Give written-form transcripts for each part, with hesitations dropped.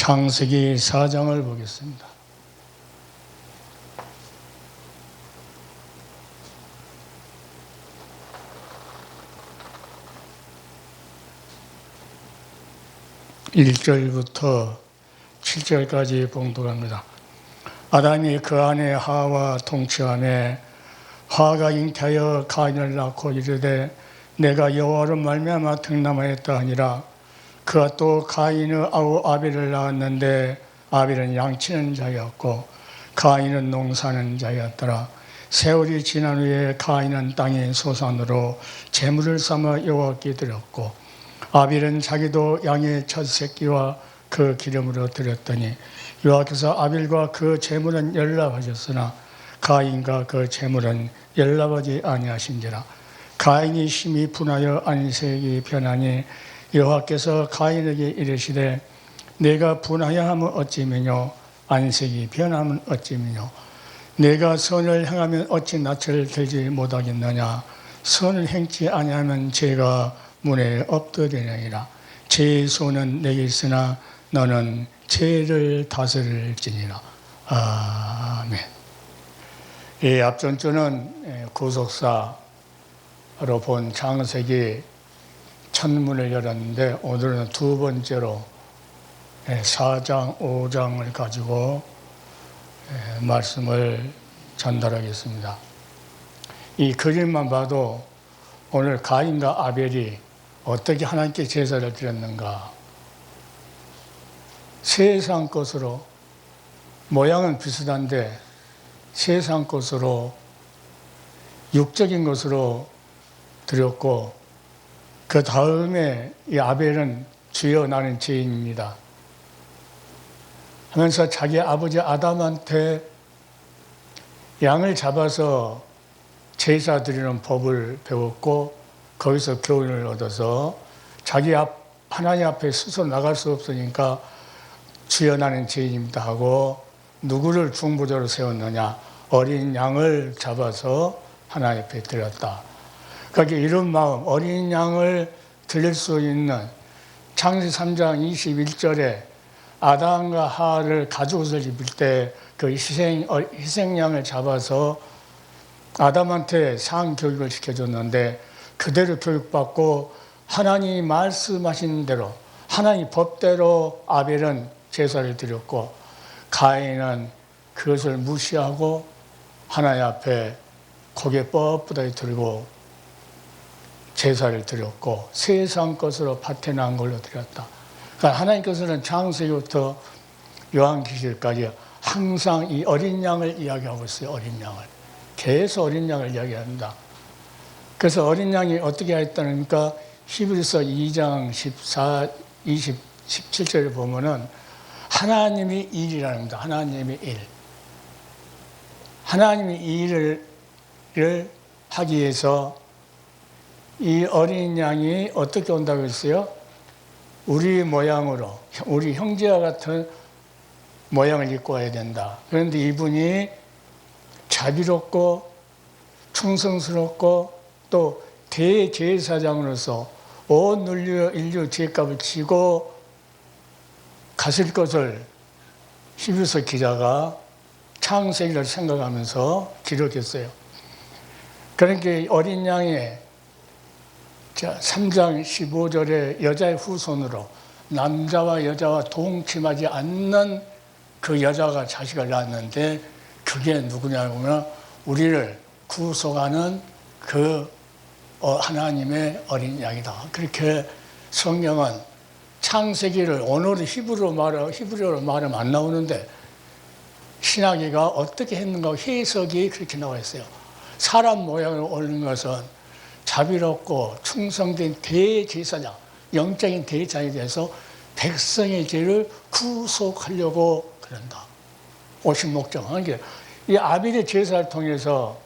창세기 4장을 보겠습니다. (1절부터) 7절까지 봉독합니다. 아담이 그 아내 하와 동침하매 하가 잉태하여 가인을 낳고 이르되 내가 여호와로 말미암아 등남하였다 하니라. 그가 또 가인의 아우 아벨을 낳았는데 아벨은 양치는 자였고 가인은 농사는 자였더라. 세월이 지난 후에 가인은 땅의 소산으로 제물을 삼아 여호와께 드렸고 아벨은 자기도 양의 첫 새끼와 그 기름으로 드렸더니 여호와께서 아벨과 그 제물은 연락하셨으나 가인과 그 제물은 연락하지 아니하신지라. 가인이 심히 분하여 안색이 변하니 여호와께서 가인에게 이르시되 내가 분하여 하면 어찌미뇨 안색이 변하면 어찌미뇨 내가 선을 행하면 어찌 낯을 들지 못하겠느냐. 선을 행치 아니하면 죄가 문에 엎드리느니라. 죄의 손은 내게 있으나 너는 죄를 다스릴지니라. 아멘. 이 앞전 주는 구속사로 본 창세기 천문을 열었는데 오늘은 두 번째로 4장, 5장을 가지고 말씀을 전달하겠습니다. 이 그림만 봐도 오늘 가인과 아벨이 어떻게 하나님께 제사를 드렸는가. 세상 것으로, 모양은 비슷한데 세상 것으로, 육적인 것으로 드렸고 그 다음에 이 아벨은 주여 나는 죄인입니다 하면서 자기 아버지 아담한테 양을 잡아서 제사 드리는 법을 배웠고 거기서 교훈을 얻어서 자기 하나님 앞에 스스로 나갈 수 없으니까 주여 나는 죄인입니다 하고 누구를 중보자로 세웠느냐. 어린 양을 잡아서 하나님 앞에 드렸다. 그러니까 이런 마음, 어린 양을 드릴 수 있는 창세기 3장 21절에 아담과 하와를 가죽옷을 입을 때 그 희생양을 잡아서 아담한테 상교육을 시켜줬는데 그대로 교육받고 하나님이 말씀하신 대로 하나님 법대로 아벨은 제사를 드렸고 가인은 그것을 무시하고 하나님 앞에 고개 뻣뻣하게 들고 제사를 드렸고 세상 것으로 파태난 걸로 드렸다. 그러니까 하나님께서는 창세기부터 요한계시록까지 항상 이 어린 양을 이야기하고 있어요. 어린 양을. 계속 어린 양을 이야기합니다. 그래서 어린 양이 어떻게 했다니까 히브리서 2장 17절에 보면은 하나님이 일이라는 겁니다. 하나님의 일. 하나님이 이 일을 하기 위해서 이 어린 양이 어떻게 온다고 했어요? 우리 모양으로, 우리 형제와 같은 모양을 입고 와야 된다. 그런데 이분이 자비롭고 충성스럽고 또 대제사장으로서 온 인류 죄값을 지고 가실 것을 히브리서 기자가 창세기를 생각하면서 기록했어요. 그러니까 어린 양의 3장 15절에 여자의 후손으로 남자와 여자와 동침하지 않는 그 여자가 자식을 낳았는데 그게 누구냐면 우리를 구속하는 그 하나님의 어린 양이다. 그렇게 성경은 창세기를 오늘은 히브리어로 말하면 안 나오는데 신학계가 어떻게 했는가 해석이 그렇게 나와 있어요. 사람 모양을 옳는 것은 자비롭고 충성된 대제사장, 영적인 대제사장에 대해서 백성의 죄를 구속하려고 그런다. 오신 목적은 이 아벨의 제사를 통해서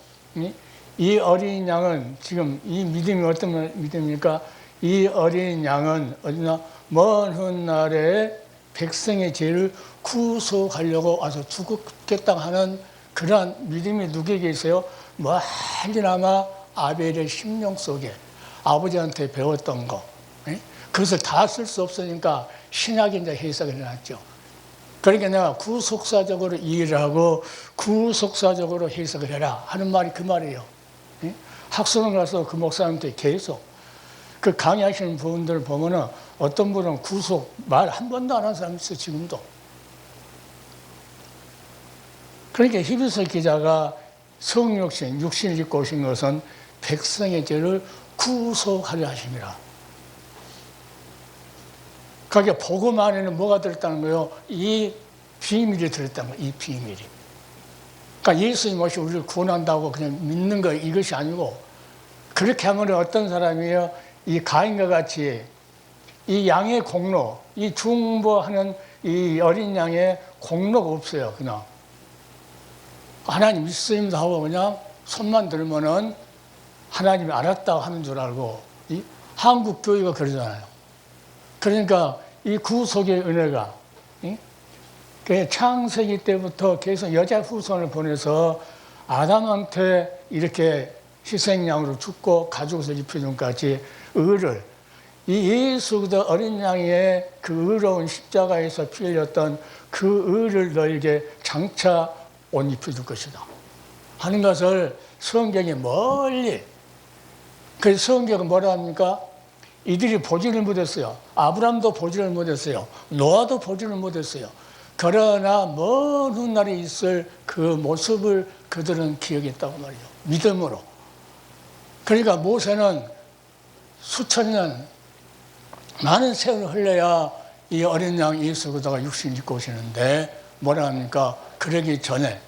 이 어린 양은 지금 이 믿음이 어떤 믿음입니까? 이 어린 양은 어디나 먼 훗날에 백성의 죄를 구속하려고 와서 죽겠다 하는 그러한 믿음이 누구에게 있어요? 멀리나마 아벨의 심령 속에 아버지한테 배웠던 거, 그것을 다 쓸 수 없으니까 신학의 이제 해석을 해놨죠. 그러니까 내가 구속사적으로 이해를 하고 구속사적으로 해석을 해라 하는 말이 그 말이에요. 학술원 가서 그 목사님한테 계속 그 강의하시는 분들 보면은 어떤 분은 구속 말 한 번도 안 한 사람이 있어 지금도. 그러니까 히브리서 기자가 성육신, 육신을 입고 오신 것은 백성의 죄를 구속하려 하심이라. 그러니까 복음 안에는 뭐가 들었다는 거예요? 이 비밀이 들었다는 거예요. 이 비밀이. 그러니까 예수님 없이 우리를 구원한다고 그냥 믿는 거 이것이 아니고, 그렇게 하면 어떤 사람이에요? 이 가인과 같이 이 양의 공로, 이 중보하는 이 어린 양의 공로가 없어요. 그냥 하나님 믿습니다 하고 그냥 손만 들면은 하나님이 알았다고 하는 줄 알고, 이 한국 교회가 그러잖아요. 그러니까 이 구속의 은혜가 창세기 때부터 계속 여자 후손을 보내서 아담한테 이렇게 희생양으로 죽고 가죽옷을 입혀준 까지 의를, 이 예수 그리스도 어린 양의 그 의로운 십자가에서 피 흘렸던 그 의를 너에게 장차 옷 입혀줄 것이다 하는 것을 성경이 멀리, 그래서 성경은 뭐라 합니까? 이들이 보지를 못했어요. 아브람도 보지를 못했어요. 노아도 보지를 못했어요. 그러나 먼 훗날에 있을 그 모습을 그들은 기억했다고 말이에요. 믿음으로. 그러니까 모세는 수천 년, 많은 세월을 흘려야 이 어린 양 예수 그리스도가 육신 입고 오시는데 뭐라 합니까? 그러기 전에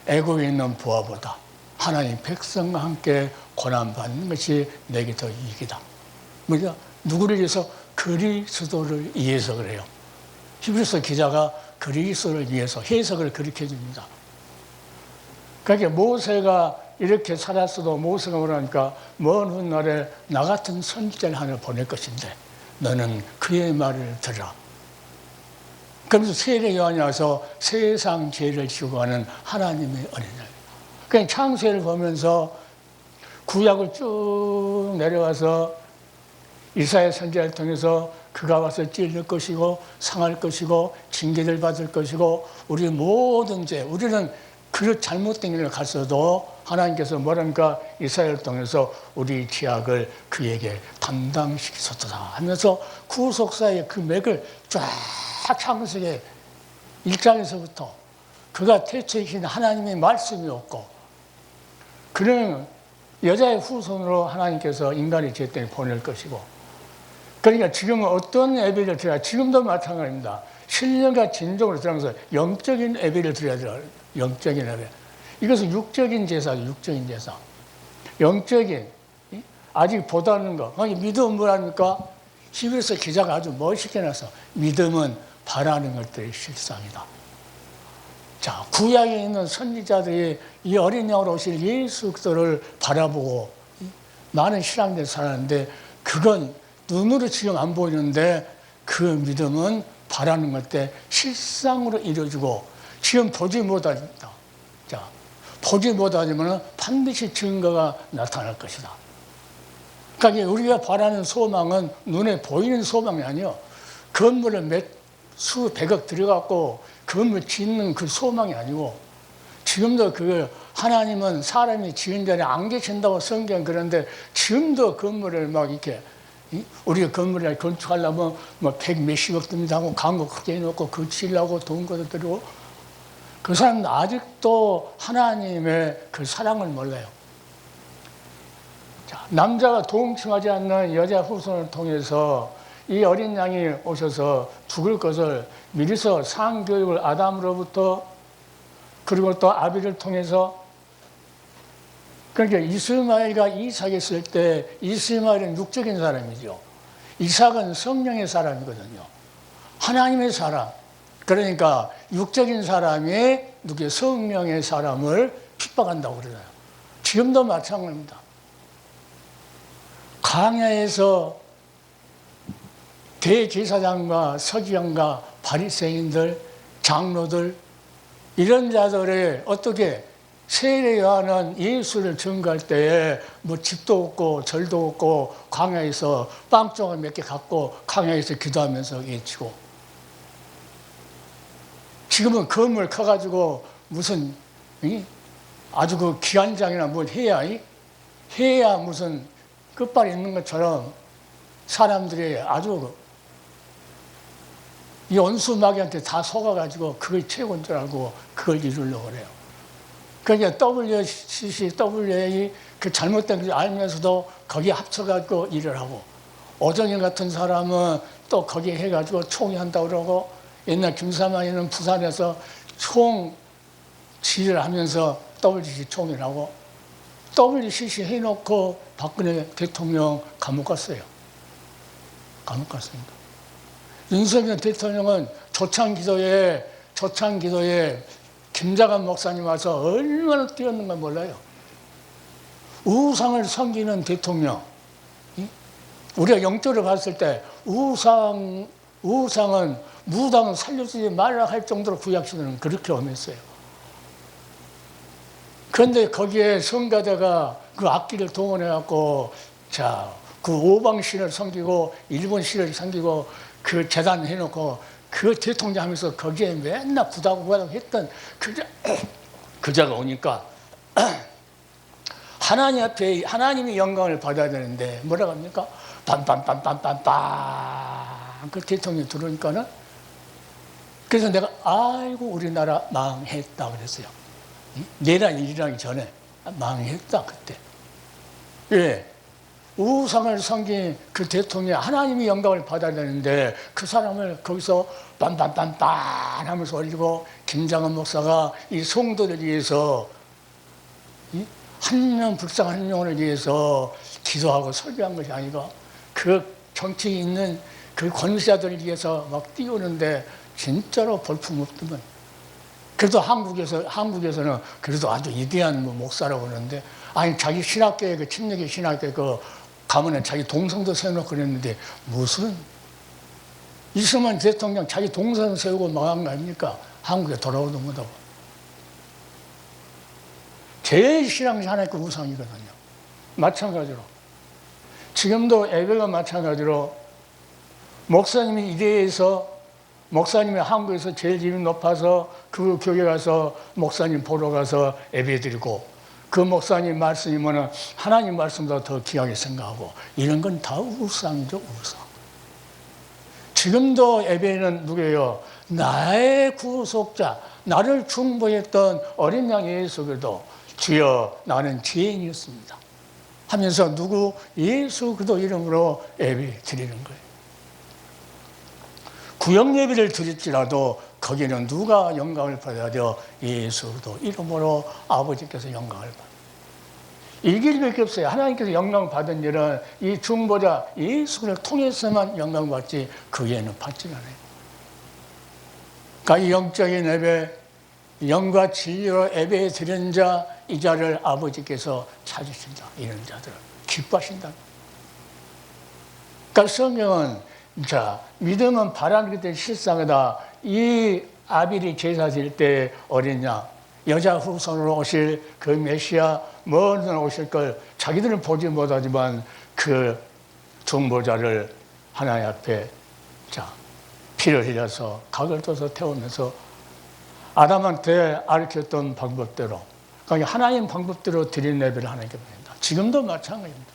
애굽에 있는 부하보다 하나님 백성과 함께 고난받는 것이 내게 더 이익이다. 뭐냐? 누구를 위해서? 그리스도를 위해서 그래요. 히브리서 기자가 그리스도를 위해서 해석을 그렇게 해줍니다. 그러니까 모세가 이렇게 살았어도 모세가 뭐라니까 먼 훗날에 나 같은 선지자를 하나 보낼 것인데 너는 그의 말을 들으라. 그러면서 세례 요한이 와서 세상 죄를 지고 가는 하나님의 어린아이. 그냥 창세를 보면서 구약을 쭉 내려와서 이사야 선지자를 통해서 그가 와서 찔릴 것이고 상할 것이고 징계를 받을 것이고 우리 모든 죄, 우리는 그 잘못된 길을 갔어도 하나님께서 뭐랄까 이사야를 통해서 우리 죄악을 그에게 담당시키셨다 하면서 구속사의 그 맥을 쫙 창세기 1장에서부터 그가 태초이신 하나님의 말씀이 없고 그는 여자의 후손으로 하나님께서 인간의 죄 때문에 보낼 것이고, 그러니까 지금은 어떤 예배를 드려야, 지금도 마찬가지입니다. 신령과 진정으로 들어가면서 영적인 예배를 드려야 돼요. 영적인 예배. 이것은 육적인 제사죠. 육적인 제사. 영적인, 아직 보다는 거. 믿음은 뭐랍니까? 히브리서 기자가 아주 멋있게 나서 믿음은 바라는 것들의 실상이다. 자, 구약에 있는 선지자들이 이 어린 양으로 오실 예수 그리스도를 바라보고 많은 신앙들이 살았는데 그건 눈으로 지금 안 보이는데 그 믿음은 바라는 것 때 실상으로 이루어지고 지금 보지 못합니다. 자, 보지 못하지만 반드시 증거가 나타날 것이다. 그러니까 우리가 바라는 소망은 눈에 보이는 소망이 아니요. 건물을 몇 수백억 들여갖고 건물 짓는 그 소망이 아니고, 지금도 그 하나님은 사람이 지은 자리에 안 계신다고 성경 그런데 지금도 건물을 막 이렇게 우리가 건물을 건축하려면 뭐 백 몇십억 듭니다 하고 광고 크게 해놓고 그 지으려고 돈 걷어들이고, 그 사람은 아직도 하나님의 그 사랑을 몰라요. 자, 남자가 동침하지 않는 여자 후손을 통해서 이 어린 양이 오셔서 죽을 것을 미리서 상교육을 아담으로부터 그리고 또 아비를 통해서, 그러니까 이스마엘과 이삭이 있을 때 이스마엘은 육적인 사람이죠. 이삭은 성령의 사람이거든요. 하나님의 사람. 그러니까 육적인 사람이 누구의 성령의 사람을 핍박한다고 그러잖아요. 지금도 마찬가지입니다. 광야에서 대제사장과 서기관과 바리새인들, 장로들 이런 자들의 어떻게 세례 요한은 예수를 증거할 때에 뭐 집도 없고 절도 없고 광야에서 빵 조각 몇 개 갖고 광야에서 기도하면서 외치고, 지금은 건물 커가지고 무슨 아주 그 기관장이나 뭘 해야 무슨 끝발이 있는 것처럼 사람들이 아주 이 원수마귀한테 다 속아가지고 그걸 최고인 줄 알고 그걸 이루려고 그래요. 그러니까 WCC, WA 그 잘못된 걸 알면서도 거기에 합쳐가지고 일을 하고, 오정일 같은 사람은 또 거기에 해가지고 총회한다고 그러고, 옛날 김사만이는 부산에서 총 지휘를 하면서 WCC 총회를 하고, WCC 해놓고 박근혜 대통령 감옥 갔어요. 감옥 갔습니다. 윤석열 대통령은 조창기도에 김자관 목사님 와서 얼마나 뛰었는가 몰라요. 우상을 섬기는 대통령. 우리가 영적으로 봤을 때 우상은 무당은 살려주지 말라 할 정도로 구약시대는 그렇게 엄했어요. 그런데 거기에 성가대가 그 악기를 동원해갖고 그 오방신을 섬기고 일본 신을 섬기고 그 재단 해놓고 그 대통령 하면서 거기에 맨날 구다구다구 했던 그자가 오니까 하나님 앞에 하나님이 영광을 받아야 되는데 뭐라고 합니까? 빰빰빰빰빰빰 그 대통령이 들어오니까는, 그래서 내가 아이고 우리나라 망했다 그랬어요. 내란 일어나기 전에 망했다 그때. 예. 우상을 섬긴 그 대통령이 하나님이 영광을 받아야 되는데 그 사람을 거기서 빰빰빰빰 하면서 올리고, 김장원 목사가 이 성도를 위해서 한 명 불쌍한 한 명을 위해서 기도하고 설교한 것이 아니고 그 정치에 있는 그 권세자들을 위해서 막 띄우는데 진짜로 볼품없더만. 그래도 한국에서는 그래도 아주 위대한 목사라고 그러는데, 아니 자기 신학교에 그 침례교 신학교에 그 가면은 자기 동성도 세워놓고 그랬는데 무슨 이승만 대통령 자기 동성 세우고 망한 거 아닙니까? 한국에 돌아오도 못하고. 제일 신앙이 하나님께 우상이거든요. 마찬가지로 지금도 예배가 마찬가지로 목사님이 이대에서 목사님이 한국에서 제일 집이 높아서 그 교회 가서 목사님 보러 가서 예배 드리고, 그 목사님 말씀이면 하나님 말씀보다 더 귀하게 생각하고, 이런 건 다 우상이죠, 우상. 지금도 예배는 누구예요? 나의 구속자, 나를 중보했던 어린 양 예수 그리스도, 주여 나는 죄인이었습니다 하면서 누구? 예수 그리스도 이름으로 예배 드리는 거예요. 구역 예배를 드릴지라도 거기는 누가 영광을 받아야 돼요? 예수 그리스도 이름으로 아버지께서 영광을 받아요. 이 길밖에 없어요. 하나님께서 영광을 받은 일은 이 중보자 예수를 통해서만 영광을 받지 그 외에는 받지 않아요. 그러니까 이 영적인 예배, 영과 진리로 예배 드리는 자, 이 자를 아버지께서 찾으신다. 이런 자들을 기뻐하신다. 그러니까 성경은 믿음은 바라는 것이 실상이다. 이 아빌이 제사 드릴 때 어린 양, 여자 후손으로 오실 그 메시아, 먼 오실 걸 자기들은 보지 못하지만 그 중보자를 하나님 앞에 피를 흘려서 각을 떠서 태우면서 아담한테 가르쳤던 방법대로, 그러니까 하나님 방법대로 드린 예배를 하나님께 드린다. 지금도 마찬가지입니다.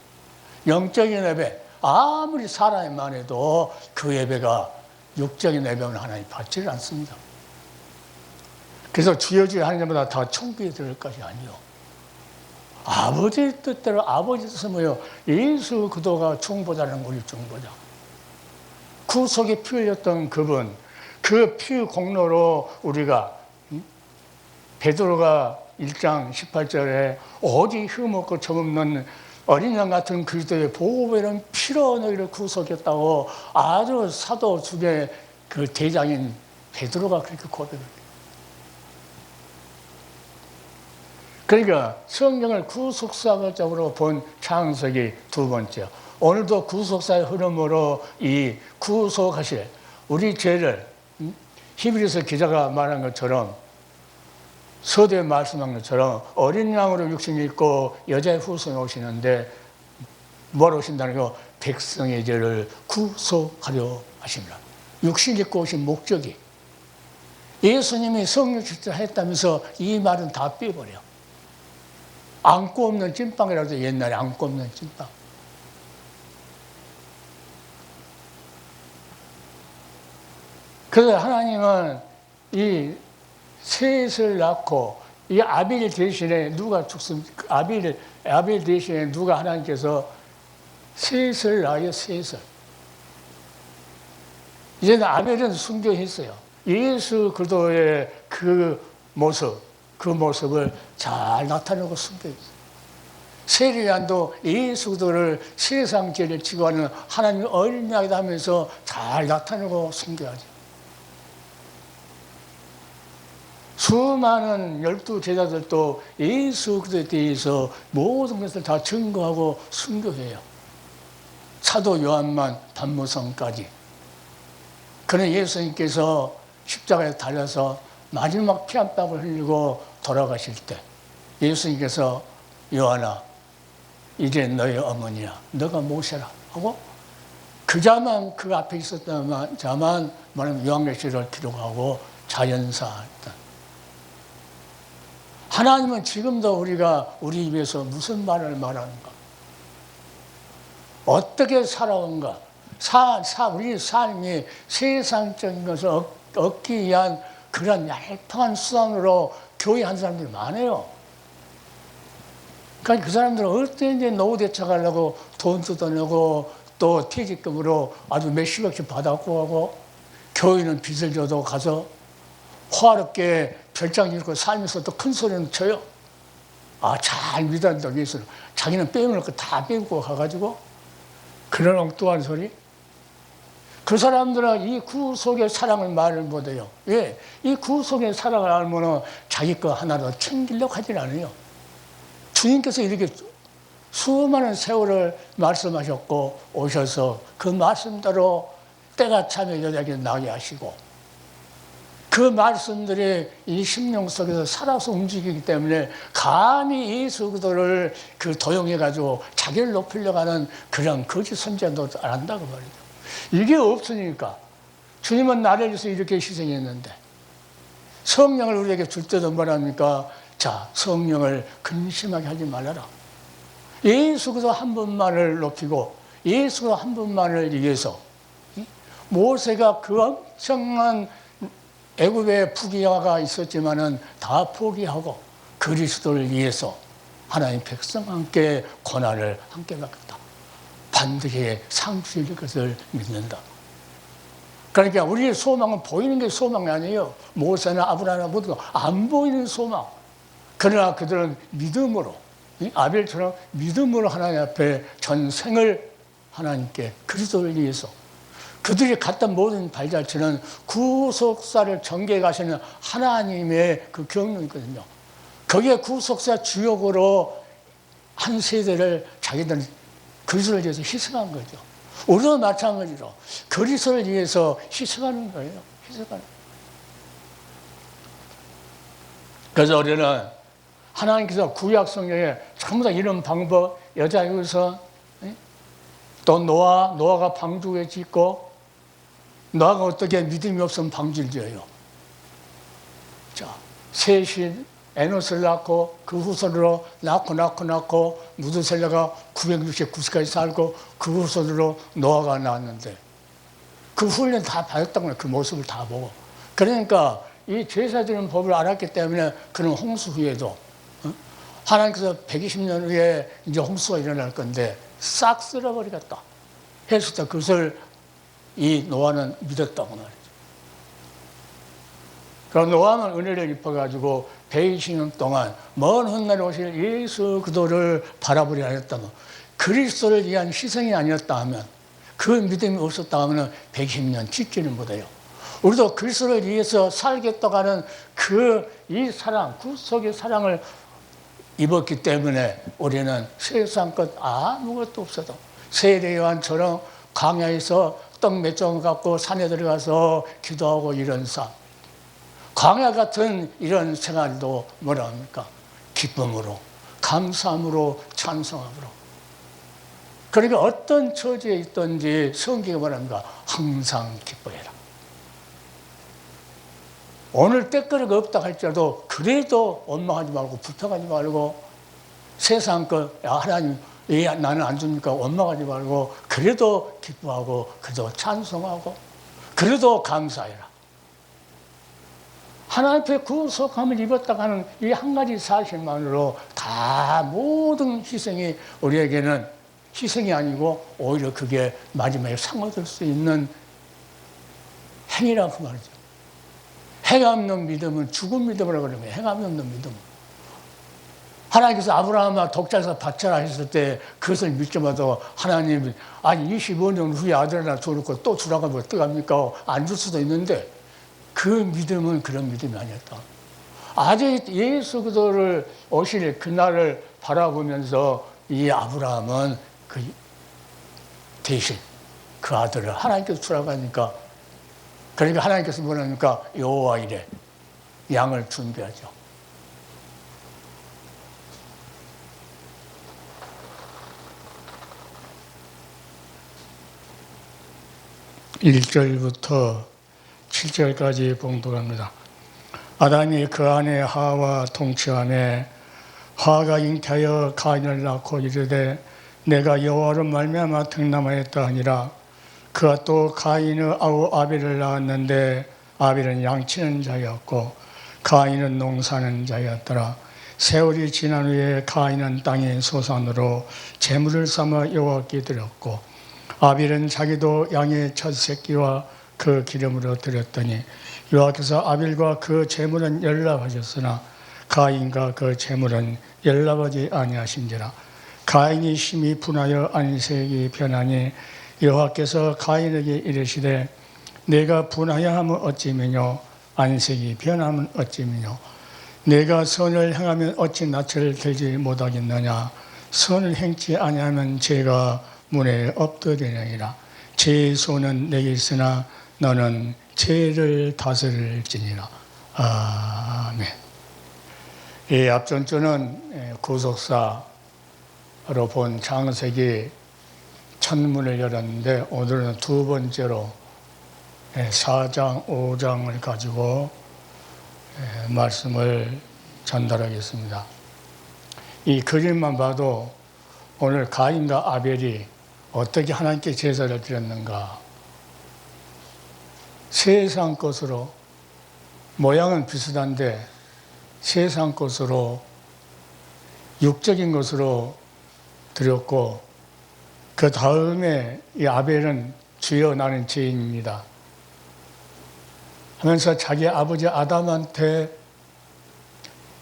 영적인 예배, 아무리 사람만 해도 그 예배가 육적인 예배는 하나님 받지를 않습니다. 그래서 주여 주여 하는 자마다 다 천국에 들을 것이 아니요, 아버지의 뜻대로, 아버지 뜻은 뭐예요? 예수 그리스도가 중보자라는 우리 중보자, 구속에 피 흘렸던 그분, 그 피 공로로 우리가, 베드로가 1장 18절에 오직 흠없고 점없는 어린 양 같은 그리스도의 보배로운 피로 너희를 구속했다고 아주 사도 중에 그 대장인 베드로가 그렇게 고백합니다. 그러니까 성경을 구속사적으로 본 창세기 두 번째, 오늘도 구속사의 흐름으로 이 구속하실 우리 죄를, 히브리서 기자가 말한 것처럼, 서두에 말씀한 것처럼 어린 양으로 육신이 있고 여자의 후손이 오시는데 뭐하러 오신다는 거? 백성의 죄를 구속하려 하십니다. 육신 입고 오신 목적이 예수님이 성령 직접 했다면서 이 말은 다 빼버려. 안고 없는 찐빵이라도 옛날에 안고 없는 찐빵. 그래서 하나님은 이 셋을 낳고 이 아벨 대신에 누가 죽습니까? 아벨 대신에 누가 하나님께서 셋을 낳아요, 셋을. 이제는 아벨은 순교했어요. 예수 그리스도의 그 모습을 잘 나타내고 순교했어요. 세례요한도 예수 그리스도를 세상 죄를 지고 하는 하나님의 어린 양이다 하면서 잘 나타내고 순교하죠. 수많은 12제자들도 예수 그리스도에 대해서 모든 것을 다 증거하고 순교해요. 사도 요한만 반모성까지. 그는 예수님께서 십자가에 달려서 마지막 피 한 방울 흘리고 돌아가실 때 예수님께서 요한아 이제 너의 어머니야 너가 모셔라 하고 그 앞에 있었던 자만 말하면 요한계시록을 기록하고 자연사했다. 하나님은 지금도 우리가 우리 입에서 무슨 말을 말하는가, 어떻게 살아온가, 우리 삶이 세상적인 것을 얻기 위한 그런 얄팍한 수단으로 교회한 사람들이 많아요. 그러니까 그 사람들은 어떻게 노후 대책하려고 돈 뜯어내고 또 퇴직금으로 아주 몇십억씩 받았고 하고 교회는 빚을 져도 가서 화롭게 별장 짓고 살면서 또 큰 소리는 쳐요. 잘 믿었다고 해서 자기는 빼놓을 거 다 빼고 가가지고 그런 엉뚱한 소리. 그 사람들은 이 구속의 사랑을 말을 못해요. 왜? 이 구속의 사랑을 알면 자기 거 하나도 챙기려고 하진 않아요. 주님께서 이렇게 수많은 세월을 말씀하셨고 오셔서 그 말씀대로 때가 차면 여자에게 나게 하시고 그 말씀들이 이 심령 속에서 살아서 움직이기 때문에 감히 예수 그리스도를 도용해가지고 자기를 높이려고 하는 그런 거짓 선지자도 안 한다고 말이죠. 이게 없으니까 주님은 나를 위해서 이렇게 희생했는데 성령을 우리에게 줄 때도 뭐랍니까? 자, 성령을 근심하게 하지 말아라. 예수 그리스도 한 분만을 높이고 예수 그리스도 한 분만을 위해서 모세가 그 엄청난 애굽의 부귀화가 있었지만은 다 포기하고 그리스도를 위해서 하나님 백성과 함께 고난을 함께 받겠다. 반드시 상 주실 것을 믿는다. 그러니까 우리의 소망은 보이는 게 소망이 아니에요. 모세나 아브라함이나 모두 안 보이는 소망. 그러나 그들은 믿음으로, 아벨처럼 믿음으로 하나님 앞에 전생을 하나님께 그리스도를 위해서 그들이 갔던 모든 발자취는 구속사를 전개해 가시는 하나님의 그 경륜이거든요. 거기에 구속사 주역으로 한 세대를 자기들은 그리스도를 위해서 희생한 거죠. 우리도 마찬가지로 그리스도를 위해서 희생하는 거예요. 희생하는. 그래서 우리는 하나님께서 구약 성경에 전부 다 이런 방법, 여자 여기서 또 노아가 방주에 짓고 노아가 어떻게 믿음이 없으면 방주를 지어요. 자, 셋이 에노스를 낳고 그 후손으로 낳고 무드셀라가 969세까지 살고 그 후손으로 노아가 낳았는데 그 훈련 다 받았다고 해요. 그 모습을 다 보고. 그러니까 이 제사지는 법을 알았기 때문에 그런 홍수 후에도 하나님께서 120년 후에 이제 홍수가 일어날 건데 싹 쓸어버리겠다 했을 때 그것을 이 노아는 믿었다고 말이죠. 그럼 노아는 은혜를 입어가지고 120년 동안 먼 훗날에 오실 예수 그리스도를 바라보려 하였다면 그리스도를 위한 희생이 아니었다 하면 그 믿음이 없었다 하면 120년 지키는 못해요. 우리도 그리스도를 위해서 살겠다고 하는 이 사랑, 구속의 사랑을 입었기 때문에 우리는 세상 것 아무것도 없어도 세례요한처럼 광야에서 떡 몇 점 갖고 산에 들어가서 기도하고 이런 삶, 광야 같은 이런 생활도 뭐라 합니까? 기쁨으로, 감사함으로, 찬송함으로. 그러니까 어떤 처지에 있든지 성경이 뭐랍니까? 항상 기뻐해라. 오늘 때거리가 없다 할지라도 그래도 원망하지 말고 불평하지 말고 세상 것 하나님 나는 안 주니까 원망하지 말고 그래도 기뻐하고 그래도 찬송하고 그래도 감사해라. 하나님 앞에 구속함을 입었다 하는 이 한 가지 사실만으로 다 모든 희생이 우리에게는 희생이 아니고 오히려 그게 마지막에 상 얻을 수 있는 행위라고 말이죠. 해가 없는 믿음은 죽은 믿음이라고 그러면 해가 없는 믿음. 하나님께서 아브라함아 독자에서 바쳐라 했을 때 그것을 믿자마자 하나님이 아니 25년 후에 아들 하나 줘놓고 또 주라고 하면 어떡합니까? 안 줄 수도 있는데 그 믿음은 그런 믿음이 아니었다. 아직 예수 그리스도를 오실 그날을 바라보면서 이 아브라함은 그 대신 그 아들을 하나님께서 주라고 하니까 그러니까 하나님께서 뭐라니까 여호와 이래 양을 준비하죠. (1절부터) 7절까지 봉독합니다. 아담이 그 아내 하와 통치하매 하가 잉태하여 가인을 낳고 이르되 내가 여호와로 말미암아 등남하였다 하니라. 그가 또 가인의 아우 아벨을 낳았는데 아벨은 양치는 자였고 가인은 농사는 자였더라. 세월이 지난 후에 가인은 땅의 소산으로 제물을 삼아 여호와께 드렸고 아벨은 자기도 양의 첫 새끼와 그 기름으로 드렸더니 여호와께서 아벨과 그 제물은 연락하셨으나 가인과 그 제물은 연락하지 아니하신지라. 가인이 심히 분하여 안색이 변하니 여호와께서 가인에게 이르시되 내가 분하여 하면 어찌미뇨 안색이 변하면 어찌미뇨 내가 선을 행하면 어찌 낯을 들지 못하겠느냐. 선을 행치 아니하면 죄가 문에 엎드리느니라. 죄의 손은 내게 있으나 너는 죄를 다스릴지니라. 아멘. 이 앞전 주는 구속사로 본 창세기 천문을 열었는데 오늘은 두 번째로 4장, 5장을 가지고 말씀을 전달하겠습니다. 이 그림만 봐도 오늘 가인과 아벨이 어떻게 하나님께 제사를 드렸는가. 세상 것으로 모양은 비슷한데 세상 것으로 육적인 것으로 드렸고 그 다음에 이 아벨은 주여 나는 죄인입니다 하면서 자기 아버지 아담한테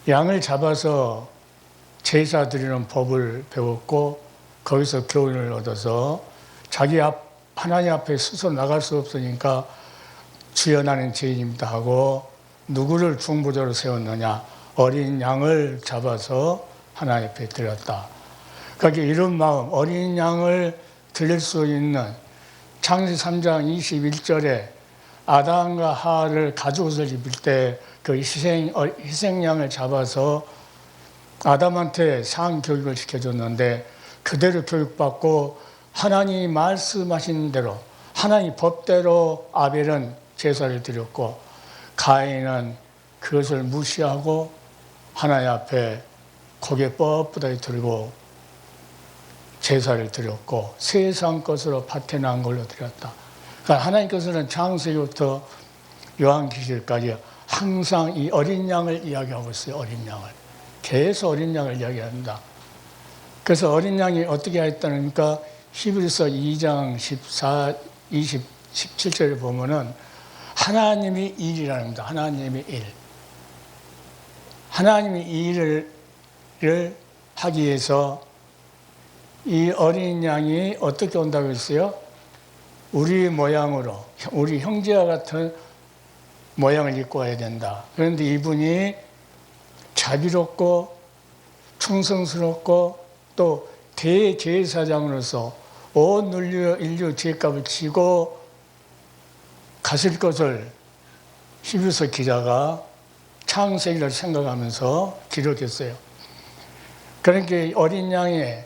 양을 잡아서 제사 드리는 법을 배웠고 거기서 교훈을 얻어서 자기 하나님 앞에 스스로 나갈 수 없으니까 주여 나는 죄인입니다 하고 누구를 중보자로 세웠느냐. 어린 양을 잡아서 하나님 앞에 드렸다. 그러니까 이런 마음, 어린 양을 드릴 수 있는 창세기 3장 21절에 아담과 하와를 가죽옷을 입을 때 그 희생양을 잡아서 아담한테 상교육을 시켜줬는데 그대로 교육받고 하나님이 말씀하신 대로 하나님 법대로 아벨은 제사를 드렸고 가인은 그것을 무시하고 하나님 앞에 고개 뻣뻣하게 들고 제사를 드렸고 세상 것으로 밭에 난 걸로 드렸다. 그러니까 하나님께서는 창세기부터 요한계시록까지 항상 이 어린 양을 이야기하고 있어요. 어린 양을. 계속 어린 양을 이야기합니다. 그래서 어린 양이 어떻게 했다니까 히브리서 2장 17절에 보면은 하나님이 일이라는 겁니다. 하나님이 일. 하나님이 이 일을 하기 위해서 이 어린 양이 어떻게 온다고 했어요? 우리 모양으로, 우리 형제와 같은 모양을 입고 와야 된다. 그런데 이분이 자비롭고 충성스럽고 또 대제사장으로서 온 인류 죄값을 지고 가실 것을 히브리서 기자가 창세기를 생각하면서 기록했어요. 그러니까 어린 양의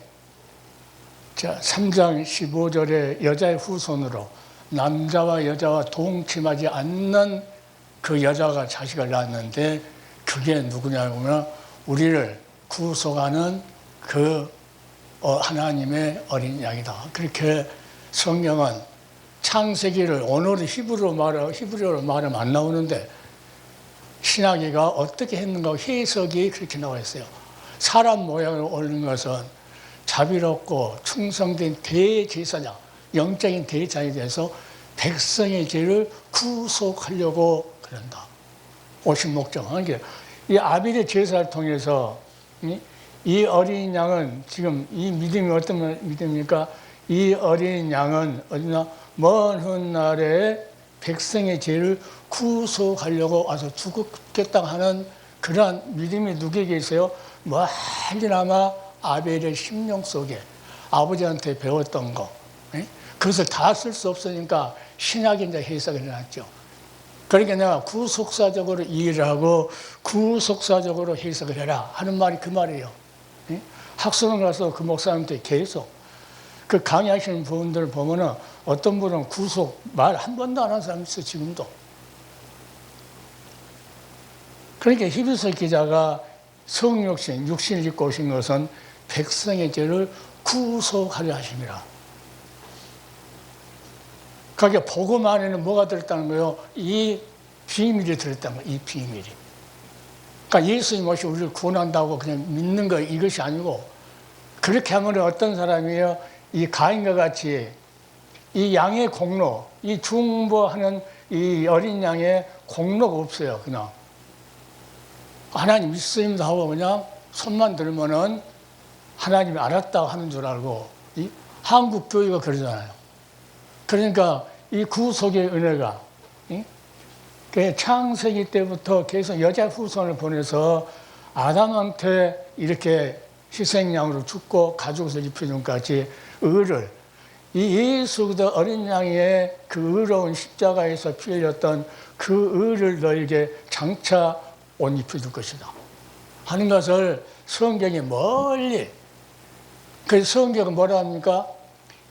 3장 15절에 여자의 후손으로 남자와 여자와 동침하지 않는 그 여자가 자식을 낳았는데 그게 누구냐면 우리를 구속하는 그 하나님의 어린 양이다. 그렇게 성경은 창세기를 오늘은 히브리어로 말하면 안 나오는데 신학계가 어떻게 했는가 해석이 그렇게 나와 있어요. 사람 모양을 옳는 것은 자비롭고 충성된 대제사장, 영적인 대제사장에 대해서 백성의 죄를 구속하려고 그런다. 오신 목적은 이 아벨의 제사를 통해서 이 어린 양은 지금 이 믿음이 어떤 믿음입니까? 이 어린 양은 어디나 먼 훗날에 백성의 죄를 구속하려고 와서 죽겠다고 하는 그러한 믿음이 누구에게 있어요? 멀리나마 아벨의 심령 속에 아버지한테 배웠던 거, 그것을 다 쓸 수 없으니까 신약의 이제 해석을 해놨죠. 그러니까 내가 구속사적으로 이해를 하고 구속사적으로 해석을 해라 하는 말이 그 말이에요. 학습을 가서 그 목사님한테 계속 그 강의하시는 분들 보면은 어떤 분은 구속 말 한 번도 안 한 사람이 있어 지금도. 그러니까 히브리서 기자가 성육신, 육신을 입고 오신 것은 백성의 죄를 구속하려 하심이라. 그러니까 복음 안에는 뭐가 들었다는 거예요? 이 비밀이 들었다는 거예요. 이 비밀이. 그러니까 예수님 오시 우리를 구원한다고 그냥 믿는 거 이것이 아니고 그렇게 하면 어떤 사람이에요? 이 가인과 같이 이 양의 공로, 이 중보하는 이 어린 양의 공로가 없어요. 그냥 하나님 믿습니다 하고 그냥 손만 들면은 하나님이 알았다고 하는 줄 알고 이 한국 교회가 그러잖아요. 그러니까 이 구속의 은혜가 창세기 때부터 계속 여자 후손을 보내서 아담한테 이렇게 희생양으로 죽고 가죽옷을 입혀준까지 의를 이 예수 그리스도 어린 양의 그 의로운 십자가에서 피 흘렸던 그 의를 너에게 장차 옷 입혀줄 것이다 하는 것을 성경이 멀리 그래서 성경은 뭐라 합니까?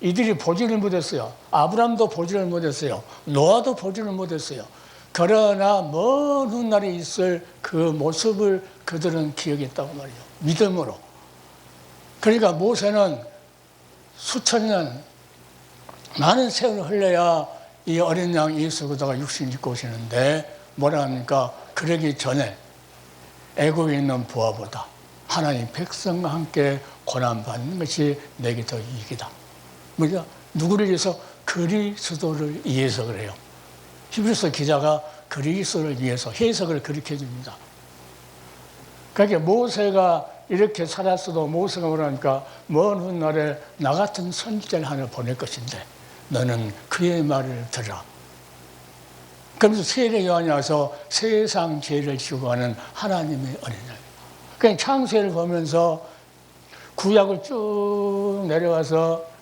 이들이 보지를 못했어요. 아브람도 보지를 못했어요. 노아도 보지를 못했어요. 그러나 먼 훗날에 있을 그 모습을 그들은 기억했다고 말이에요. 믿음으로. 그러니까 모세는 수천 년 많은 세월을 흘려야 이 어린 양 예수 그리스도가 육신을 입고 오시는데 뭐라 합니까? 그러기 전에 애국에 있는 부하보다 하나님 백성과 함께 고난받는 것이 내게 더 이익이다. 뭐냐? 누구를 위해서? 그리스도를 위해서 그래요. 히브리서 기자가 그리스도를 위해서 해석을 그렇게 해줍니다. 그러니까 모세가 이렇게 살았어도 모세가 뭐라니까 먼 훗날에 나 같은 선지자를 하나 보낼 것인데 너는 그의 말을 들으라. 그러면서 세례 요한이 와서 세상 죄를 지고 가는 하나님의 어린 양. 그러니까 창세를 보면서 구약을 쭉 내려와서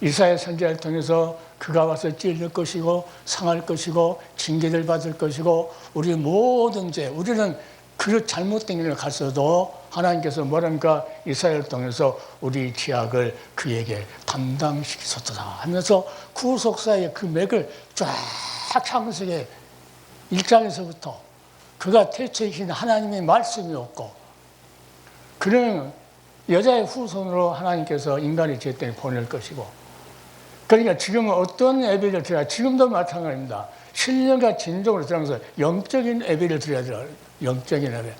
이사야 선지자를 통해서 그가 와서 찔릴 것이고 상할 것이고 징계를 받을 것이고 우리 모든 죄 우리는 그 잘못된 길을 갔어도 하나님께서 뭐랄까 이사야를 통해서 우리 죄악을 그에게 담당시키셨다 하면서 구속사의 그 맥을 쫙 창세기 1장에서부터 그가 태초이신 하나님의 말씀이 없고 그는 여자의 후손으로 하나님께서 인간의 죄 때문에 보낼 것이고 그러니까 지금은 어떤 예배를 드려야 지금도 마찬가지입니다. 신령과 진정으로 들어가면서 영적인 예배를 드려야 돼요. 영적인 예배.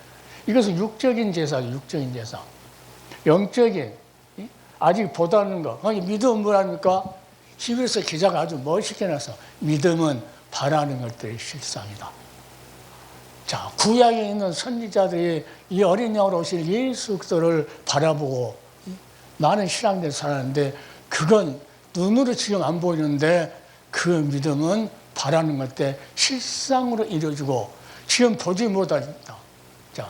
이것은 육적인 제사죠. 육적인 제사. 영적인 아직 보다는 거. 믿음은 뭐랍니까? 히브리서 기자가 아주 멋있게 해놨어. 믿음은 바라는 것들의 실상이다. 자, 구약에 있는 선지자들이 이 어린 양으로 오실 예수 그리스도를 바라보고 많은 신앙들이 살았는데 그건 눈으로 지금 안 보이는데 그 믿음은 바라는 것 때 실상으로 이루어지고 지금 보지 못합니다. 자,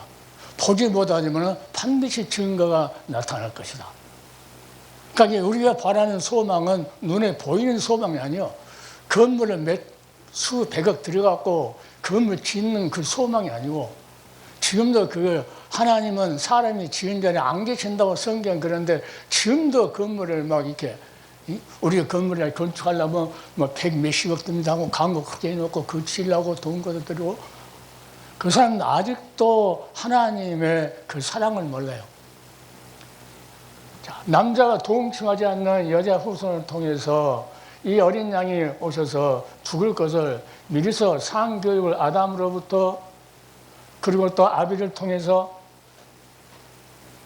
보지 못하지만 반드시 증거가 나타날 것이다. 그러니까 우리가 바라는 소망은 눈에 보이는 소망이 아니요. 건물을 수백억 들여갖고 건물 짓는 그 소망이 아니고 지금도 그걸 하나님은 사람이 지은 자리에 안 계신다고 성경 그런데 지금도 건물을 막 이렇게 우리가 건물을 건축하려면 뭐 100 몇십억 듭니다 하고 광고 크게 해놓고 그거 지으려고 돈 걷어들이고 그 사람은 아직도 하나님의 그 사랑을 몰라요. 자, 남자가 동침하지 않는 여자 후손을 통해서 이 어린 양이 오셔서 죽을 것을 미리서 상교육을 아담으로부터 그리고 또 아비를 통해서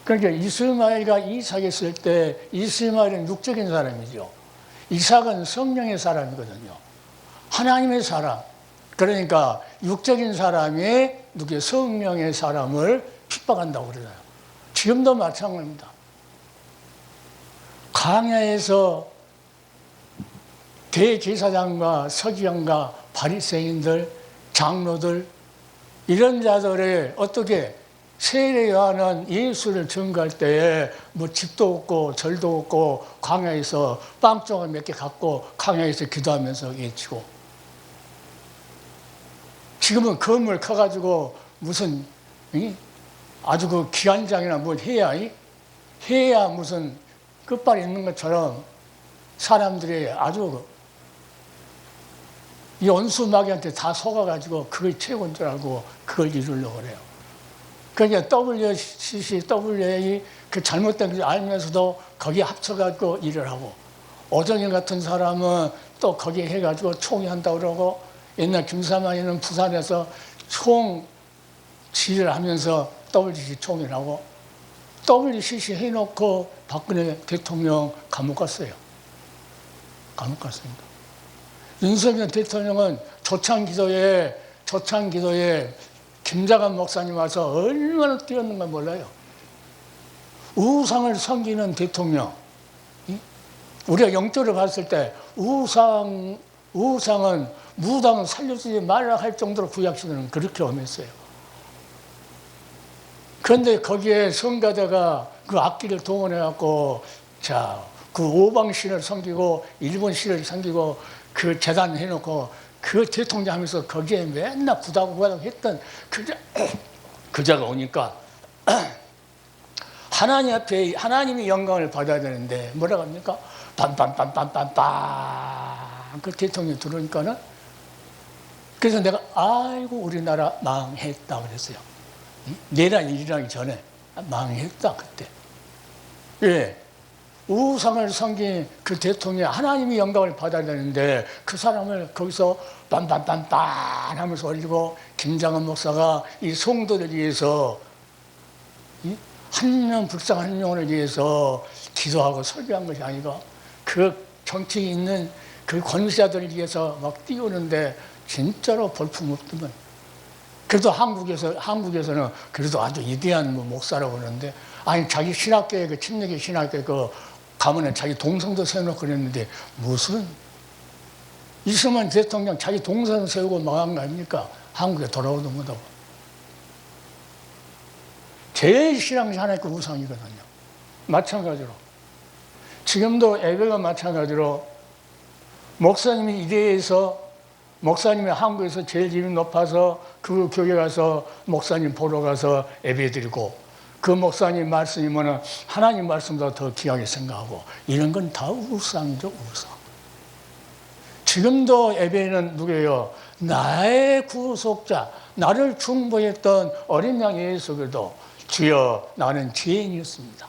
그러니까 이스마엘과 이삭이 있을 때 이스마엘은 육적인 사람이죠. 이삭은 성령의 사람이거든요. 하나님의 사람. 그러니까 육적인 사람이 누구의 성령의 사람을 핍박한다고 그러잖아요. 지금도 마찬가지입니다. 광야에서 대제사장과 서기관과 바리새인들, 장로들 이런 자들의 어떻게 세례 요한은 예수를 증거할 때에 뭐 집도 없고 절도 없고 광야에서 빵조각 몇 개 갖고 광야에서 기도하면서 외치고 지금은 건물 커가지고 무슨 아주 그 기관장이나 뭘 해야 무슨 끝발이 있는 것처럼 사람들이 아주 이 원수마귀한테 다 속아가지고 그걸 최고인 줄 알고 그걸 이루려고 그래요. 그러니까 WCC, WA 그 잘못된 걸 알면서도 거기에 합쳐가지고 일을 하고 오정일 같은 사람은 또 거기에 해가지고 총회 한다고 그러고 옛날 김사만이는 부산에서 총 지휘를 하면서 WCC 총회를 하고 WCC 해놓고 박근혜 대통령 감옥 갔어요. 감옥 갔습니다. 윤석열 대통령은 조창기도에 김자관 목사님 와서 얼마나 뛰었는가 몰라요. 우상을 섬기는 대통령. 우리가 영적으로 봤을 때 우상은 무당은 살려주지 말라 할 정도로 구약시대는 그렇게 엄했어요. 그런데 거기에 성가대가 그 악기를 동원해갖고 그 오방신을 섬기고 일본신을 섬기고 그 재단 해놓고 그 대통령 하면서 거기에 맨날 구다구다구 했던 그자가 오니까 하나님 앞에 하나님이 영광을 받아야 되는데 뭐라고 합니까? 빰빰빰빰빰빰 그 대통령이 들어오니까는 그래서 내가 아이고 우리나라 망했다 그랬어요. 내란 일어나기 전에 망했다 그때. 예. 우상을 섬긴 그 대통령이 하나님이 영광을 받아야 되는데 그 사람을 거기서 빰빰빰빰 하면서 올리고 김장원 목사가 이 성도를 위해서 한 명 불쌍한 한 명을 위해서 기도하고 설교한 것이 아니고 그 정치에 있는 그 권위자들을 위해서 막 띄우는데 진짜로 볼품없더만. 그래도 한국에서는 그래도 아주 위대한 목사라고 그러는데 아니 자기 신학교에 그 침례교 신학교에 그 가면은 자기 동성도 세워놓고 그랬는데 무슨 이승만 대통령 자기 동성 세우고 망한 거 아닙니까? 한국에 돌아오도 못하고. 제일 신앙이 하나님께 우상이거든요. 마찬가지로 지금도 예배가 마찬가지로 목사님이 이대에서 목사님이 한국에서 제일 이름이 높아서 그 교회 가서 목사님 보러 가서 예배 드리고 그 목사님 말씀이면 하나님 말씀보다 더 귀하게 생각하고 이런 건 다 우상이죠, 우상. 지금도 예배는 누구예요? 나의 구속자, 나를 중보했던 어린 양 예수 그리스도 주여 나는 죄인이었습니다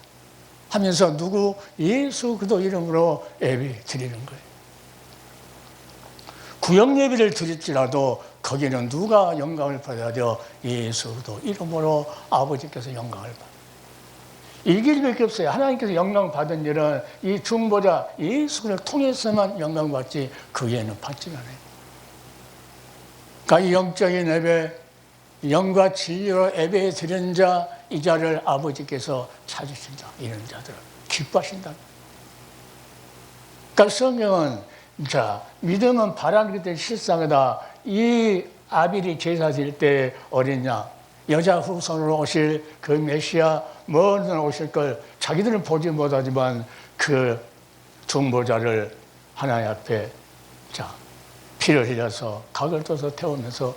하면서 누구? 예수 그리스도 이름으로 예배 드리는 거예요. 구역 예배를 드릴지라도 거기는 누가 영광을 받아야 돼요? 예수 그리스도 이름으로 아버지께서 영광을 받아요. 이 길밖에 없어요. 하나님께서 영광 받은 일은 이 중보자 예수를 통해서만 영광 받지 그 외에는 받지 않아요. 그러니까 영적인 예배, 영과 진리로 예배에 드리는 자, 이 자를 아버지께서 찾으신다. 이런 자들을 기뻐하신다. 그러니까 성경은 믿음은 바라는 것들 실상이다. 이 아빌이 제사 드릴 때 어린 양, 여자 후손으로 오실 그 메시아 먼 오실 걸 자기들은 보지 못하지만 그 중보자를 하나님 앞에 피를 흘려서 각을 떠서 태우면서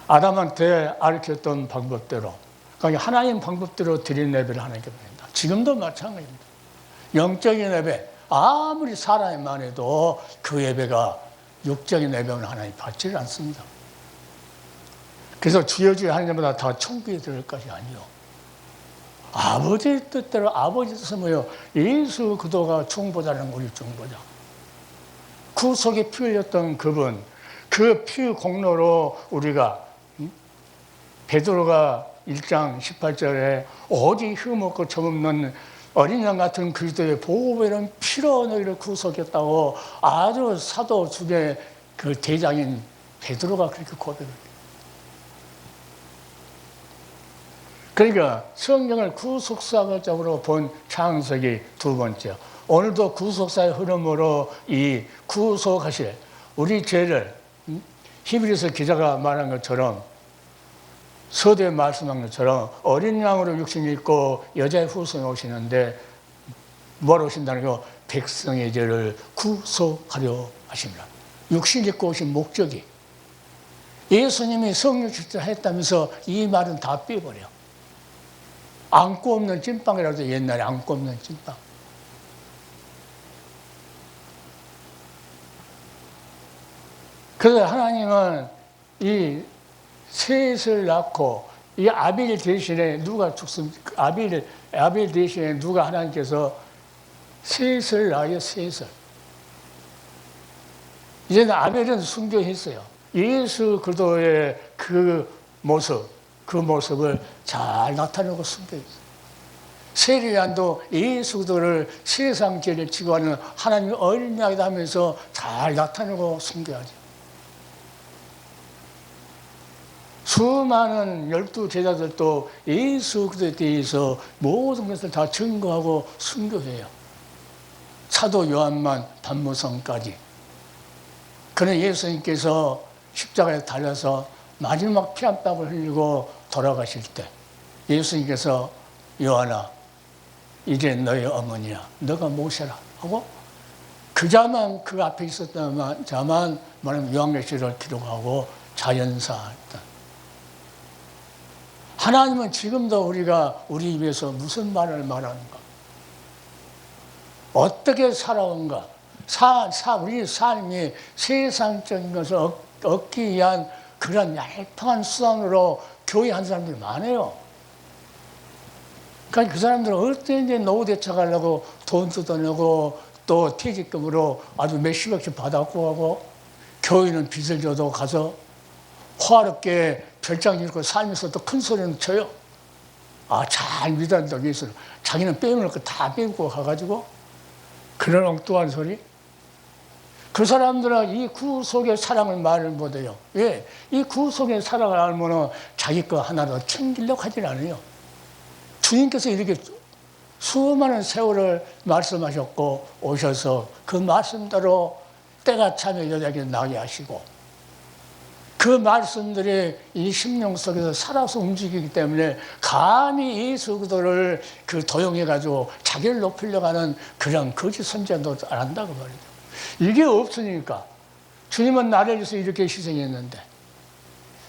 아담한테 가르쳤던 방법대로 그러니까 하나님 방법대로 드린 예배를 하나님께 드린다. 지금도 마찬가지입니다. 영적인 예배, 아무리 사람만 해도 그 예배가 육적인 예배는 하나님 받지를 않습니다. 그래서 주여 하나님보다 더 천국에 들을 것이 아니요. 아버지의 뜻대로 아버지 뜻은 뭐요? 예수 그리스도가 중보자라는 우리 중보자. 구속에 피 흘렸던 그분, 그 피 공로로 우리가 베드로가 1장 18절에 오직 흠없고 점없는 어린 양 같은 그리스도의 보배는 피로 너희를 구속했다고 아주 사도 중에 그 대장인 베드로가 그렇게 고백을 해요. 그러니까 성경을 구속사적으로 본 창세기 두 번째, 오늘도 구속사의 흐름으로 이 구속하실 우리 죄를 히브리서 기자가 말한 것처럼 서두에 말씀한 것처럼 어린 양으로 육신이 있고 여자의 후손이 오시는데 뭐하러 오신다는 거? 백성의 죄를 구속하려 하십니다. 육신 입고 오신 목적이 예수님이 성령 출자했다면서 이 말은 다 빼버려. 안고 없는 찐빵이라도 옛날에 안고 없는 찐빵. 그래서 하나님은 이 셋을 낳고 이 아벨 대신에 누가 죽습니까? 아벨 대신에 누가 하나님께서 셋을 낳아요, 셋을. 이제는 아벨은 순교했어요. 예수 그리스도의 그 모습을 잘 나타내고 순교했어요. 세례요한도 예수 그리스도를 세상 죄를 지고 하는 하나님의 어린 양이다 하면서 잘 나타내고 순교하죠. 수많은 12제자들도 예수 그리스도에 대해서 모든 것을 다 증거하고 순교해요. 사도 요한만 단무성까지. 그는 예수님께서 십자가에 달려서 마지막 피 한 방울 흘리고 돌아가실 때 예수님께서 요한아 이제 너의 어머니야 너가 모셔라 하고 그 자만 그 앞에 있었던 자만 말하면 요한계시록을 기록하고 자연사했다. 하나님은 지금도 우리가 우리 입에서 무슨 말을 말하는가? 어떻게 살아온가? 우리 삶이 세상적인 것을 얻기 위한 그런 얄팍한 수단으로 교회한 사람들이 많아요. 그러니까 그 사람들은 어떻게 노후 대책하려고 돈 뜯어내고 또 퇴직금으로 아주 몇십억씩 받았고 하고 교회는 빚을 져도 가서 화롭게 별장 짓고 살면서 또 큰 소리는 쳐요. 잘 믿었다 예수를. 자기는 빼놓을 거 다 빼고 가가지고 그런 엉뚱한 소리. 그 사람들은 이 구속의 사랑을 말을 못해요. 왜? 이 구속의 사랑을 알면 자기 거 하나도 챙기려고 하질 않아요. 주님께서 이렇게 수많은 세월을 말씀하셨고 오셔서 그 말씀대로 때가 차면 여자에게 나게 하시고 그 말씀들이 이 심령 속에서 살아서 움직이기 때문에 감히 예수 그리스도를 도용해가지고 자기를 높이려고 하는 그런 거짓 선지자도 안 한다고 말이죠. 이게 없으니까 주님은 나를 위해서 이렇게 희생했는데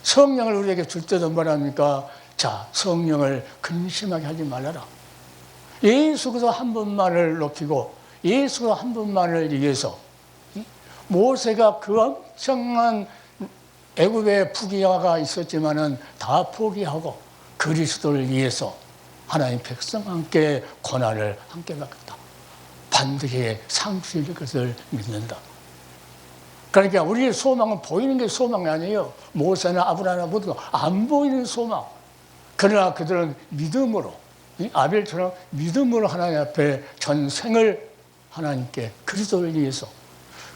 성령을 우리에게 줄 때도 뭐랍니까? 자, 성령을 근심하게 하지 말아라. 예수 그리스도 한 분만을 높이고 예수 그리스도 한 분만을 위해서 모세가 그 엄청난 애굽의 부귀가 있었지만은 다 포기하고 그리스도를 위해서 하나님 백성과 함께 고난을 함께 받겠다. 반드시 상 주실 것을 믿는다. 그러니까 우리의 소망은 보이는 게 소망이 아니에요. 모세나 아브라함이나 모두 안 보이는 소망. 그러나 그들은 믿음으로 아벨처럼 믿음으로 하나님 앞에 전생을 하나님께 그리스도를 위해서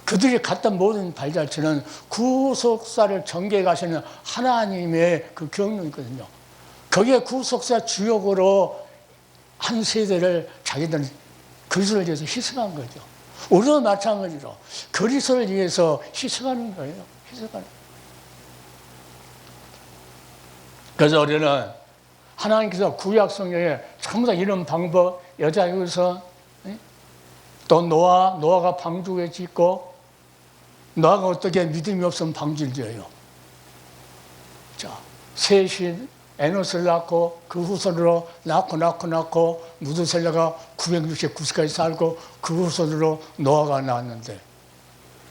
그들이 갔던 모든 발자취는 구속사를 전개해 가시는 하나님의 그 경륜이거든요. 거기에 구속사 주역으로 한 세대를 자기들은 그리스도를 위해서 희생한 거죠. 우리도 마찬가지로 그리스도를 위해서 희생하는 거예요. 희생하는. 그래서 우리는 하나님께서 구약 성경에 전부 다 이런 방법, 여자의 후손, 또 노아가 방주에 짓고 노아가 어떻게 믿음이 없으면 방주를 지어요. 자, 셋이 에노스를 낳고 그 후손으로 낳고 무드셀라가 969세까지 살고 그 후손으로 노아가 나왔는데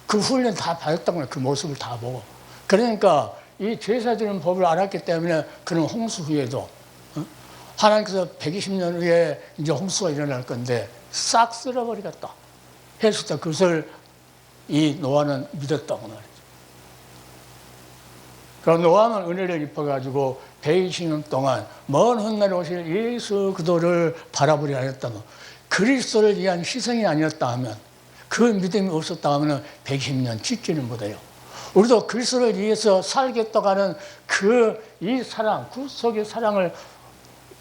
그 훈련 다 받았던 거예요. 그 모습을 다 보고. 그러니까 이 제사드리는 법을 알았기 때문에 그는 홍수 후에도 하나님께서 120년 후에 이제 홍수가 일어날 건데 싹 쓸어버리겠다 했을 때 그것을 이 노아는 믿었다고 말이죠. 그럼 노아는 은혜를 입어가지고 120년 동안 먼 훗날에 오실 예수 그리스도를 바라보려 하였다면 그리스도를 위한 희생이 아니었다 하면 그 믿음이 없었다 하면 120년 지키는 못해요. 우리도 그리스도를 위해서 살겠다고 하는 이 사랑, 구속의 사랑을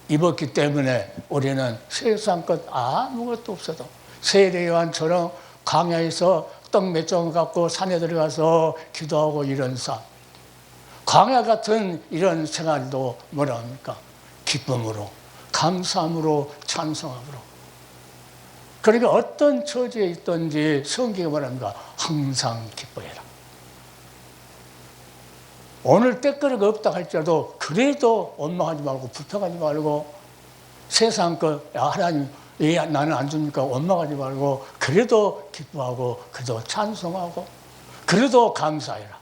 입었기 때문에 우리는 세상 것 아무것도 없어도 세례 요한처럼 광야에서 떡 몇 점 갖고 산에 들어가서 기도하고 이런 삶, 광야 같은 이런 생활도 뭐라 합니까? 기쁨으로, 감사함으로, 찬송함으로. 그러니까 어떤 처지에 있든지 성경이 뭐랍니까? 항상 기뻐해라. 오늘 때거리가 없다 할지라도 그래도 원망하지 말고 불평하지 말고 세상 거 하나님 왜 나는 안 줍니까? 원망하지 말고 그래도 기뻐하고 그래도 찬송하고 그래도 감사해라.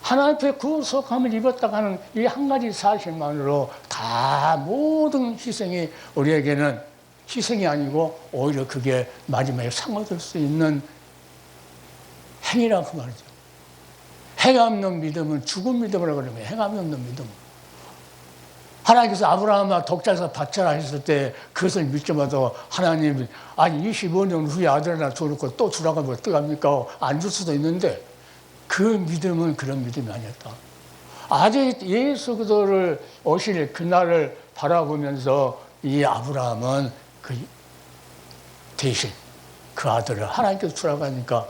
하나님 앞에 구속함을 입었다고 하는 이 한 가지 사실만으로 다 모든 희생이 우리에게는 희생이 아니고 오히려 그게 마지막에 상 얻을 수 있는 행위라고 말이죠. 행함없는 믿음은 죽은 믿음이라고 그러면 행함없는 믿음. 하나님께서 아브라함아 독자에서 바쳐라 했을 때 그것을 믿자마자 하나님이 아니 25년 후에 아들 하나 줘놓고 또 주라고 하면 어떡합니까? 안 줄 수도 있는데 그 믿음은 그런 믿음이 아니었다. 아직 예수 그리스도를 오실 그날을 바라보면서 이 아브라함은 그 대신 그 아들을 하나님께서 주라고 하니까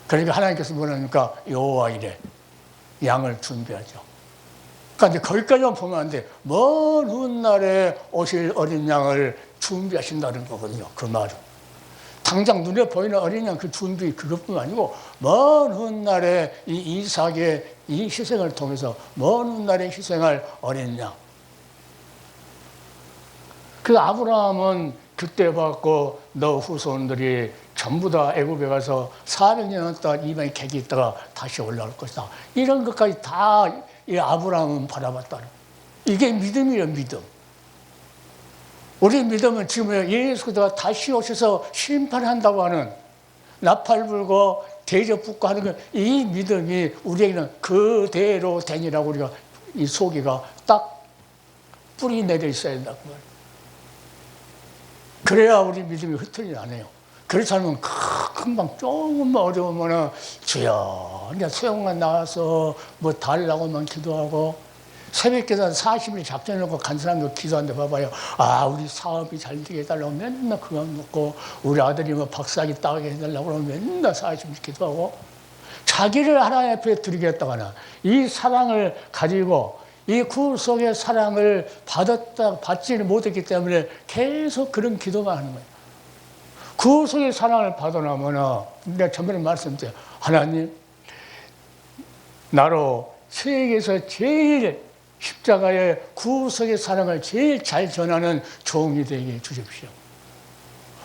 그러니까 하나님께서 뭐라니까 여호와 이래 양을 준비하죠. 그러니까 이제 거기까지만 보면 안 돼. 먼 훗날에 오실 어린 양을 준비하신다는 거거든요. 그 말은. 당장 눈에 보이는 어린 양 그 준비 그것뿐만 아니고 먼 훗날에 이 이삭의 이 희생을 통해서 먼 훗날에 희생할 어린 양. 그 아브라함은 그때 봤고 너 후손들이 전부 다 애굽에 가서 400년 동안 이방의 객이 있다가 다시 올라올 것이다. 이런 것까지 다 이 아브라함은 바라봤다는. 이게 믿음이에요, 믿음. 우리 믿음은 지금 예수 그리스도가 다시 오셔서 심판한다고 하는 나팔 불고 대접 붙고 하는 이 믿음이 우리에게는 그대로 되니라고 우리가 이 소기가 딱 뿌리 내려 있어야 된다고 말이에요. 그래야 우리 믿음이 흐트러지지 않아요. 그렇지 않으면 금방 조금만 어려우면 주여 이제 수영만 나와서 뭐 달라고만 기도하고 새벽기도 40일 작정해놓고 간 사람도 기도하는데 봐봐요. 아 우리 사업이 잘 되게 해달라고 맨날 그거 먹고 우리 아들이 뭐 박사학위 따게 해달라고 그러면 맨날 40일 기도하고 자기를 하나님 앞에 드리겠다고 하나 이 사랑을 가지고 이 구속의 사랑을 받지를 못했기 때문에 계속 그런 기도만 하는 거예요. 구속의 사랑을 받아나면 내가 전번에 말씀드렸죠. 하나님 나로 세계에서 제일 십자가의 구속의 사랑을 제일 잘 전하는 종이 되게 해주십시오.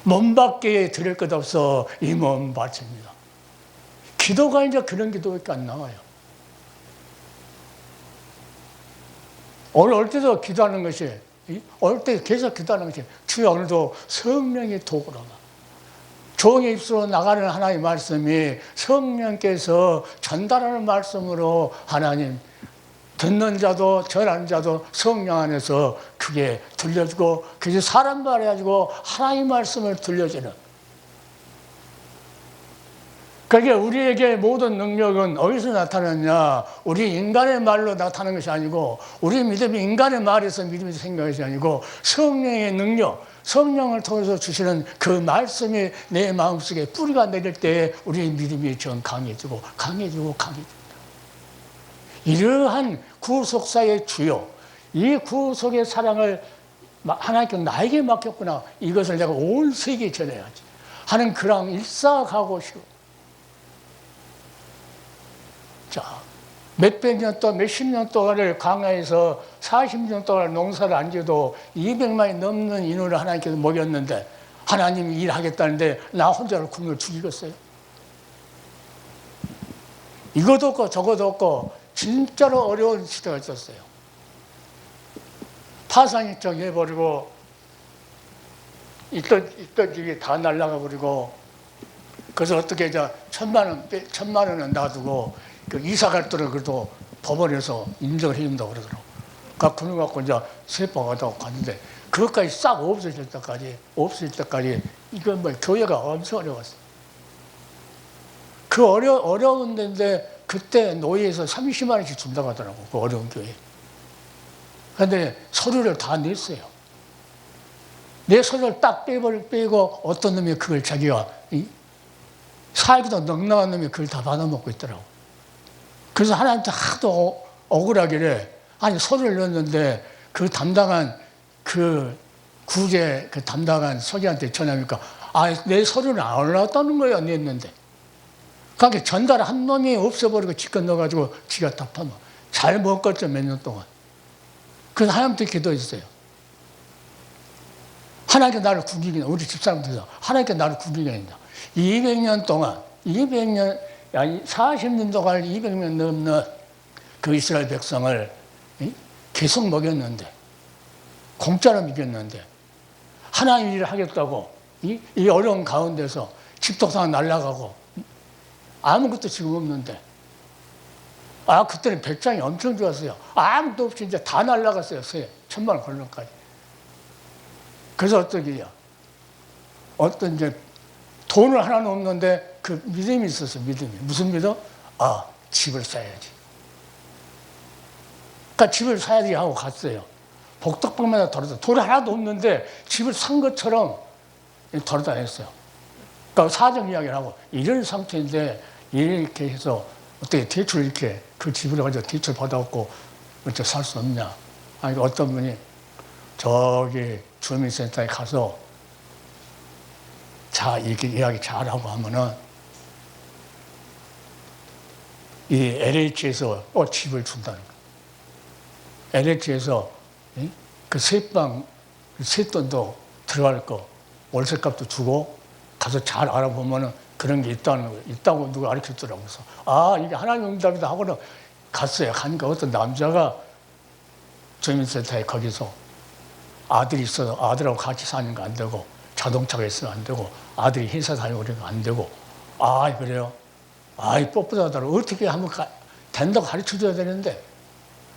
몸밖에 드릴 것 없어 이 몸 바칩니다. 기도가 이제 그런 기도밖에 안 나와요. 오늘 올 때도 기도하는 것이 올 때 계속 기도하는 것이 주여 오늘도 성령의 도구로만 종의 입술로 나가는 하나님의 말씀이 성령께서 전달하는 말씀으로 하나님 듣는 자도 전하는 자도 성령 안에서 그게 들려주고 그게 사람 말해가지고 하나님의 말씀을 들려주는 그게 우리에게 모든 능력은 어디서 나타났냐 우리 인간의 말로 나타나는 것이 아니고 우리 믿음이 인간의 말에서 믿음이 생기는 것이 아니고 성령의 능력 성령을 통해서 주시는 그 말씀이 내 마음속에 뿌리가 내릴 때 우리의 믿음이 좀 강해지고 이러한 구속사의 주요 이 구속의 사랑을 하나님께 나에게 맡겼구나 이것을 내가 온 세계에 전해야지 하는 그런 일사각오시고 자 몇백 년 동안, 몇십 년 동안을 광야에서 40년 동안 농사를 안 지어도 200만이 넘는 인원을 하나님께서 먹였는데 하나님이 일하겠다는데 나 혼자를 굶어 죽이겠어요? 이것도 없고 저것도 없고 진짜로 어려운 시대가 있었어요. 파산이청 해버리고 있던 집이 다 날아가 버리고 그래서 어떻게 이제 1,000만 원은 놔두고 그 이사 갈 때는 그래도 법원에서 인정을 해준다고 그러더라고. 그걸 갖고 이제 세법하다고 갔는데 그것까지 싹 없어질 때까지 이건 뭐 교회가 엄청 어려웠어요. 그 어려운 데인데 그때 노예에서 30만 원씩 준다고 하더라고. 그 어려운 교회. 근데 서류를 다 냈어요. 내 서류를 딱 빼고 어떤 놈이 그걸 자기가 살기도 넉넉한 놈이 그걸 다 받아먹고 있더라고. 그래서 하나님한테 하도 억울하길래 아니 서류를 넣었는데 그 담당한 그 구제 그 담당한 서기한테 전화하니까 아 내 서류는 안 올라왔다는 거야 냈는데. 그러니까 전달한 놈이 없어버리고 지껏 넣어가지고 지가 답하면 잘 먹었죠 몇 년 동안. 그래서 하나님한테 기도했어요. 하나님께 나를 구기게 우리 집사람들도 하나님께 나를 구기게 한다. 200년 동안 40년 동안 200년 넘는 그 이스라엘 백성을 계속 먹였는데 공짜로 먹였는데 하나님 일을 하겠다고 이 어려운 가운데서 집독상 날아가고 아무것도 지금 없는데 그때는 배짱이 엄청 좋았어요. 아무것도 없이 이제 다 날아갔어요. 1,000만 원 걸론까지. 그래서 어떻게요? 어떤 이제 돈을 하나는 없는데 그 믿음이 있었어요. 믿음이. 무슨 믿음? 집을 사야지. 그러니까 집을 사야지 하고 갔어요. 복덕방마다 돌아다. 돈 하나도 없는데 집을 산 것처럼 돌아다녔어요. 그러니까 사정 이야기를 하고 이런 상태인데 이렇게 해서 어떻게 대출 이렇게 그 집을 가지고 대출 받아갖고 어떻게 살 수 없냐. 아니 어떤 분이 저기 주민센터에 가서 자 이렇게 이야기 잘하고 하면은 이 LH에서 집을 준다는 거예요. LH에서 그 세돈도 들어갈 거 월세값도 주고 가서 잘 알아보면은 그런 게 있다고 누가 가르쳤더라고요. 그래서 이게 하나님 응답이다 하고는 갔어요. 가니까 어떤 남자가 주민센터에 거기서 아들이 있어서 아들하고 같이 사는 거 안 되고 자동차가 있으면 안 되고 아들이 회사 다니고 그러면 안 되고 그래요? 뻣뻣하더라고. 어떻게 하면 된다고 가르쳐줘야 되는데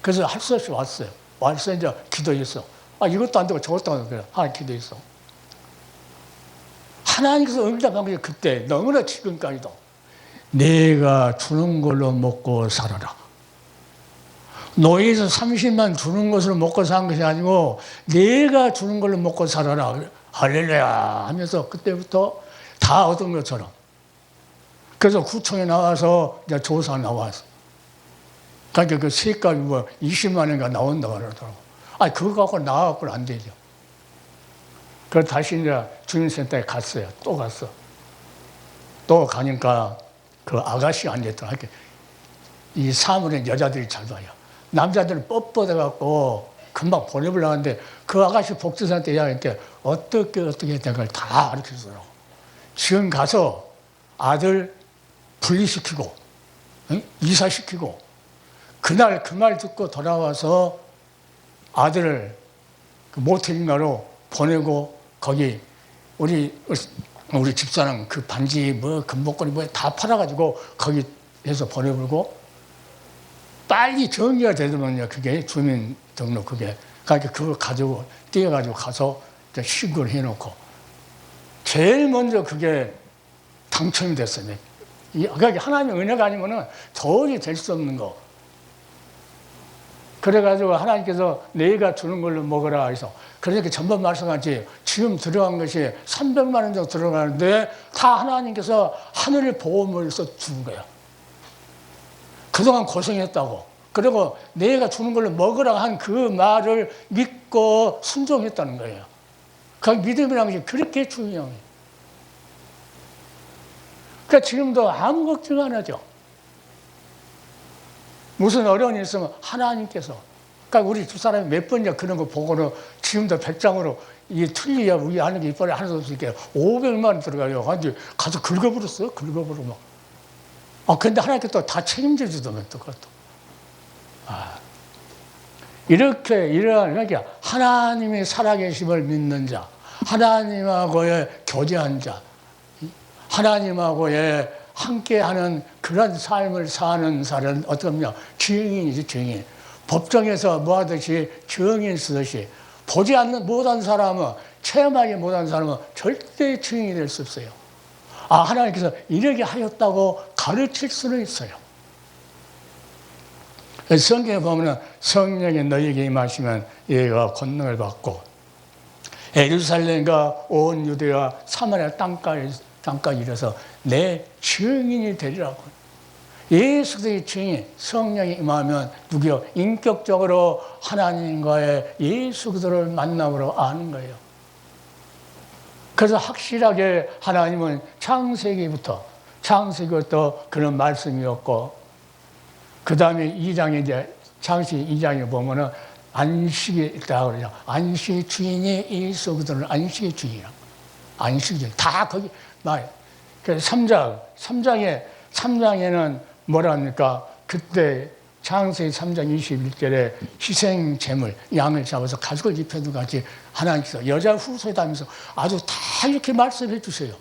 그래서 할 수 없이 왔어요. 와서 이제 기도했어. 이것도 안 되고 저것도 안 되고 하나님 기도했어. 하나님께서 응답한 게 그때 너무나 지금까지도 내가 주는 걸로 먹고 살아라. 노예에서 30만 주는 것으로 먹고 산 것이 아니고 내가 주는 걸로 먹고 살아라. 할렐루야 하면서 그때부터 다 얻은 것처럼. 그래서 구청에 나와서 이제 조사 나왔어. 그러니까 그 세값이 20만 원인가 나온다고 그러더라고. 그거 갖고 나와갖고는 안 되죠. 그래서 다시 이제 주민센터에 갔어요. 또 갔어. 또 가니까 그 아가씨가 앉아있더라. 이 사물엔 여자들이 잘 봐요. 남자들은 뻣뻣해갖고 금방 보내보려고 하는데 그 아가씨 복지사한테 이야기할게 어떻게 된 걸 다 가르쳐주더라고. 지금 가서 아들 분리시키고 이사시키고 그날 그 말 듣고 돌아와서 아들을 그 모텔인가로 보내고 거기 우리 집사람 그 반지 금목걸이 다 팔아가지고 거기 해서 보내버리고 빨리 정리가 되더만요. 그게 주민등록 그게. 그러니까 그거 가지고 뛰어가지고 가서 신고를 해놓고 제일 먼저 그게 당첨이 됐어요. 그러니까 하나님의 은혜가 아니면은 도저히 될 수 없는 거. 그래가지고 하나님께서 내가 주는 걸로 먹으라 해서 그러니까 전번 말씀하지 지금 들어간 것이 300만 원 정도 들어가는데 다 하나님께서 하늘의 보험을서 준 거야. 그동안 고생했다고. 그리고 내가 주는 걸로 먹으라 한 그 말을 믿고 순종했다는 거예요. 그 믿음이라는 게 그렇게 중요해요. 그러니까 지금도 아무 걱정 안 하죠. 무슨 어려움이 있으면 하나님께서. 그러니까 우리 두 사람이 몇 번이나 그런 거 보고는 지금도 배짱으로 이게 틀리야 우리 아는 게 이빨에 하나도 없으니까 500만 원 들어가요. 근데 가서 긁어버렸어요. 긁어버려 막. 근데 하나님께 또 다 책임져 주더만 또 그것도. 이렇게 그러니까 하나님의 살아계심을 믿는 자, 하나님하고의 교제한 자, 하나님하고의 함께하는 그런 삶을 사는 사람은 어떻냐? 증인이지, 증인. 법정에서 뭐 하듯이 증인 쓰듯이 보지 않는 못한 사람은, 체험하지 못한 사람은 절대 증인이 될 수 없어요. 하나님께서 이렇게 하였다고 가르칠 수는 있어요. 성경에 보면 성령이 너희에게 임하시면 얘가 권능을 받고 예루살렘과 온 유대와 사마리아 땅까지 이르러서 내 증인이 되리라고. 예수 그리스도의 증인, 성령이 임하면 누구요? 인격적으로 하나님과의 예수 그리스도를 만남으로 아는 거예요. 그래서 확실하게 하나님은 창세기부터 그런 말씀이었고, 그 다음에 2장에 이제 창세기 2장에 보면은 안식이 있다고 그러죠. 안식의 주인이 예수 그리스도를 안식의 주인이라고. 안식의 주인. 다 거기 말. 그래서 3장에는 뭐라 합니까? 그때 창세기 3장 21절에 희생 제물, 양을 잡아서 가죽을 입혀둔 같이 하나님께서 여자 후손이다 하면서 아주 다 이렇게 말씀해 주세요.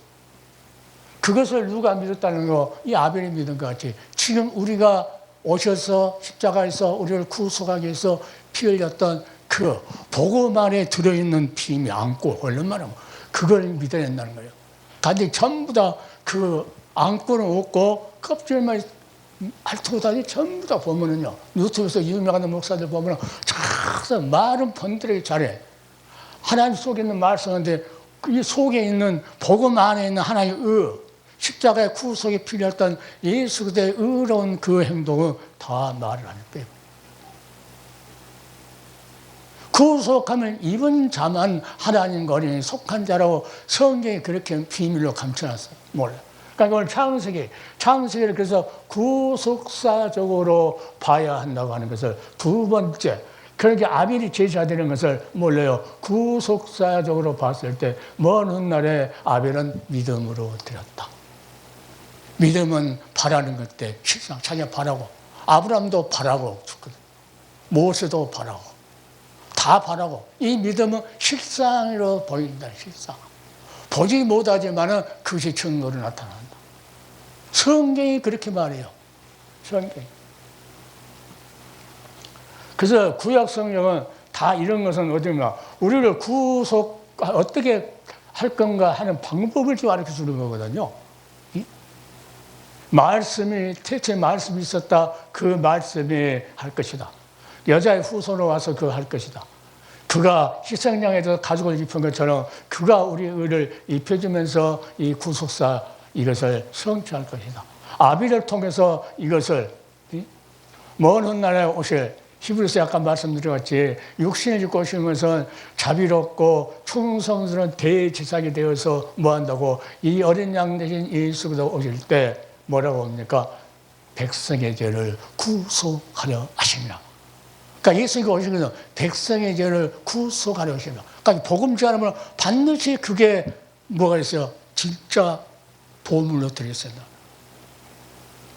그것을 누가 믿었다는 거, 이 아벨이 믿은 것 같이 지금 우리가 오셔서 십자가에서 우리를 구속하기 위해서 피 흘렸던 그 복음 안에 들어있는 비밀 안고 얼마나 그걸 믿어야 된다는 거예요. 근데 전부 다 그 안고는 없고 껍질만 알토다니 전부 다 보면은요, 유튜브에서 유명한 목사들 보면은 쫙 말은 번들하게 잘해. 하나님 속에 있는 말씀인데 이 속에 있는 복음 안에 있는 하나님의 십자가의 구속에 필요했던 예수 그리스도의 의로운 그 행동은 다 말을 안 빼고. 구속하면 입은 자만 하나님과 어린이 속한 자라고 성경이 그렇게 비밀로 감춰놨어요. 몰라. 그러니까 오늘 창세기를 그래서 구속사적으로 봐야 한다고 하는 것을 두 번째, 그러니까 아벨이 제사되는 것을 몰라요. 구속사적으로 봤을 때 먼 훗날에 아벨은 믿음으로 드렸다. 믿음은 바라는 것 때 실상 자기가 바라고, 아브라함도 바라고 죽거든. 모세도 바라고, 다 바라고. 이 믿음은 실상으로 보인다. 실상. 보지 못하지만은 그것이 증거로 나타난다. 성경이 그렇게 말해요. 성경이. 그래서 구약 성경은 다 이런 것은 어디냐, 우리를 어떻게 할 건가 하는 방법을 좀 가르쳐 주는 거거든요. 대체 말씀이 있었다. 그 말씀이 할 것이다. 여자의 후손으로 와서 그거 할 것이다. 그가 희생양에서 가죽을 입은 것처럼 그가 우리 의를 입혀주면서 이 구속사 이것을 성취할 것이다. 아비를 통해서 이것을 먼 훗날에 오실, 히브리서 아까 말씀드렸지, 육신을 입고 오시는 것은 자비롭고 충성스러운 대제사장이 되어서 뭐 한다고, 이 어린 양 대신 예수 그리스도 오실 때 뭐라고 합니까? 백성의 죄를 구속하려 하십니다. 그러니까 예수님이 오시면서 백성의 죄를 구속하려 하십니다. 그러니까 복음 전하면 반드시 그게 뭐가 있어요? 진짜 보물로 들어있습니다.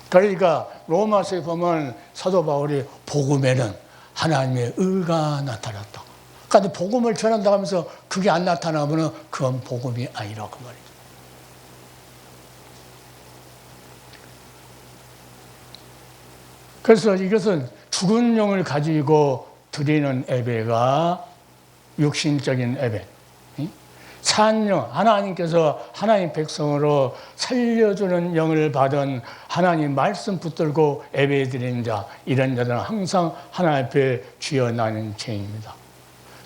그러니까 로마서에 보면 사도 바울이 복음에는 하나님의 의가 나타났다. 그러니까 복음을 전한다고 하면서 그게 안 나타나면 그건 복음이 아니라고 말이죠. 그래서 이것은 죽은 영을 가지고 드리는 예배가 육신적인 예배. 산영, 하나님께서 하나님 백성으로 살려주는 영을 받은 하나님 말씀 붙들고 예배 드리는 자, 이런 자들은 항상 하나님 앞에 쥐어나는 죄입니다.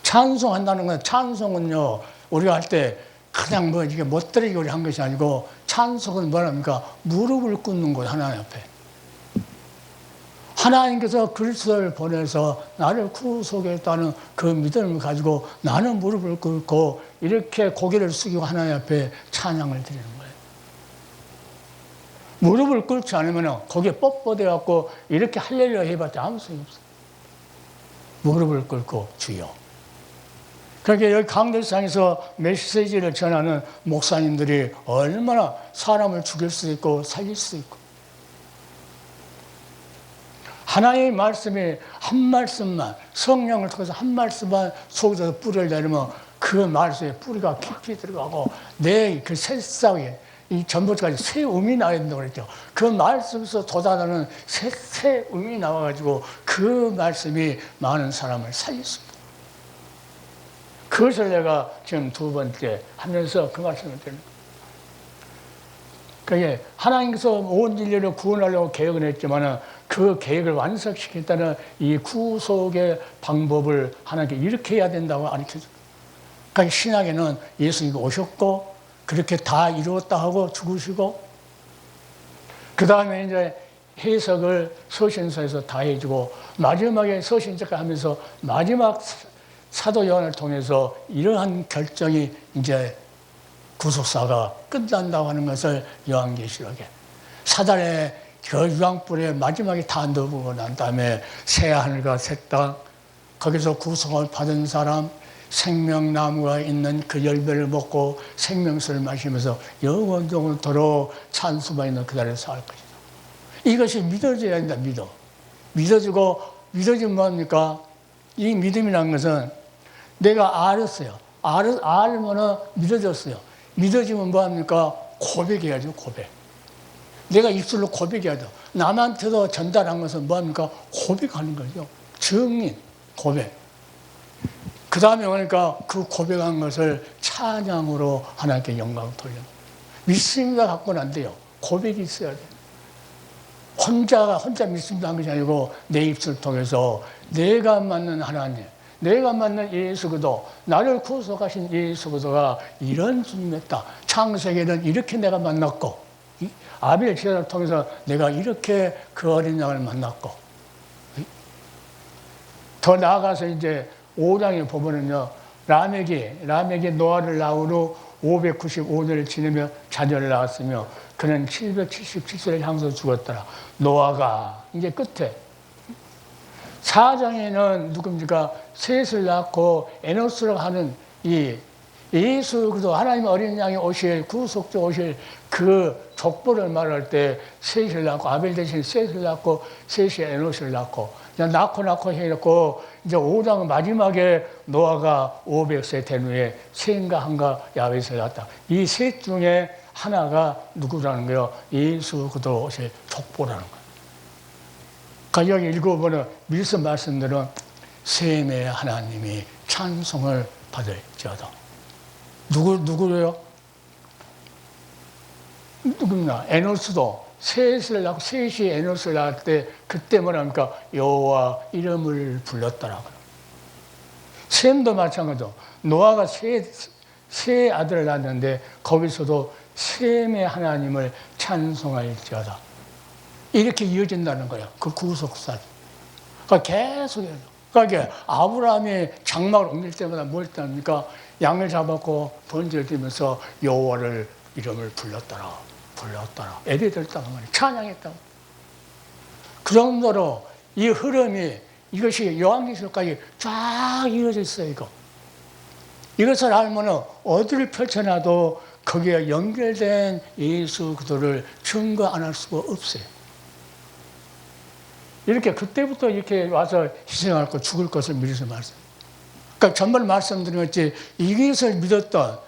찬송한다는 건, 찬송은요, 우리가 할 때 그냥 뭐 이게 멋들이게 우리 한 것이 아니고, 찬송은 뭐랍니까? 무릎을 꿇는 거예요, 하나님 앞에. 하나님께서 그리스도를 보내서 나를 구속했다는 그 믿음을 가지고 나는 무릎을 꿇고 이렇게 고개를 숙이고 하나님 앞에 찬양을 드리는 거예요. 무릎을 꿇지 않으면 거기에 뻣뻣해갖고 이렇게 할렐루야 해봤자 아무 소용이 없어. 무릎을 꿇고 주여. 그러니까 여기 강대상에서 메시지를 전하는 목사님들이 얼마나 사람을 죽일 수 있고 살릴 수 있고, 하나님의 말씀이 한 말씀만, 성령을 통해서 한 말씀만 속에서 뿌리를 내리면 그 말씀에 뿌리가 깊이 들어가고 내 그 새싹에 이 전부까지 새 음이 나야 된다고 그랬죠. 그 말씀에서 돋아나는 새 음이 나와가지고 그 말씀이 많은 사람을 살릴 수 있다. 그것을 내가 지금 두 번째 하면서 그 말씀을 드리는 거예요. 그게 하나님께서 온 인류를 구원하려고 계획을 했지만 그 계획을 완성시키겠다는 이 구속의 방법을 하나님께 이렇게 해야 된다고 가르쳐줘요. 그러니까 신약에는 예수님이 오셨고 그렇게 다 이루었다 하고 죽으시고, 그 다음에 이제 해석을 서신서에서 다 해주고, 마지막에 서신서까지 하면서 마지막 사도 요한을 통해서 이러한 결정이 이제 구속사가 끝난다고 하는 것을 요한계시록에 사단의 그 유황불에 마지막에 다 넣고 난 다음에 새 하늘과 새 땅, 거기서 구속을 받은 사람, 생명나무가 있는 그 열매를 먹고 생명수를 마시면서 영원토록 찬수만 있는 그 자리에 살 것이다. 이것이 믿어져야 된다. 믿어지고, 믿어지면 뭐합니까? 이 믿음이라는 것은 내가 알았어요. 알면은 믿어졌어요. 믿어지면 뭐합니까? 고백해야죠. 고백. 내가 입술로 고백해야 돼. 남한테도 전달한 것은 뭐합니까? 고백하는 거죠. 증인, 고백. 그 다음에 그러니까 그 고백한 것을 찬양으로 하나님께 영광을 돌려. 믿습니다 갖고는 안 돼요. 고백이 있어야 돼요. 혼자 믿습니다 한 것이 아니고 내 입술을 통해서 내가 맞는 하나님, 내가 맞는 예수 그리스도, 나를 구속하신 예수 그리스도가 이런 주님이었다. 창세기에는 이렇게 내가 만났고, 아벨 제사를 통해서 내가 이렇게 그 어린 양을 만났고, 더 나아가서 이제 5장에 보면은요, 라멕이 노아를 낳은 후 595년을 지내며 자녀를 낳았으며 그는 777세를 향해서 죽었더라. 노아가 이제 끝에 4장에는 누굽니까? 셋을 낳고 에노스라고 하는 이 예수 그리스도 하나님 어린 양이 오실 구속주 오실 그 족보를 말할 때 셋을 낳고 아벨 대신 셋을 낳고 셋이 에노스를 낳고 낳고 해놓고 이제 5장 마지막에 노아가 500세 된 후에 셋인가 한가 야벳을 낳았다. 이 셋 중에 하나가 누구라는 거예요? 예수 그리스도 오실 족보라는 거예요. 그러니까 여기 읽어보는 말씀들은 셈의 하나님이 찬송을 받을지어다. 누구래요? 누구냐? 에노스도 셋을 낳고 셋이 에노스를 낳을 때 그때 뭐랍니까? 여호와 이름을 불렀더라. 셈도 마찬가지로 노아가 세 아들을 낳았는데 거기서도 셈의 하나님을 찬송할지어다. 이렇게 이어진다는 거예요. 그 구속사. 그러니까 계속 그러니까 아브라함이 장막을 옮길 때마다 뭘 했답니까? 양을 잡았고 번제를 드리면서 여호와를 이름을 불렀더라. 애를 들었다는 말이에요. 찬양했다고. 그 정도로 이 흐름이 이것이 요한계시록까지 쫙 이어져 있어요. 이것을 알면은 어디를 펼쳐놔도 거기에 연결된 예수 그리스도를 증거 안 할 수가 없어요. 이렇게 그때부터 이렇게 와서 희생할 것, 죽을 것을 미리서 말씀. 그러니까 전번 말씀드렸지, 이것을 믿었던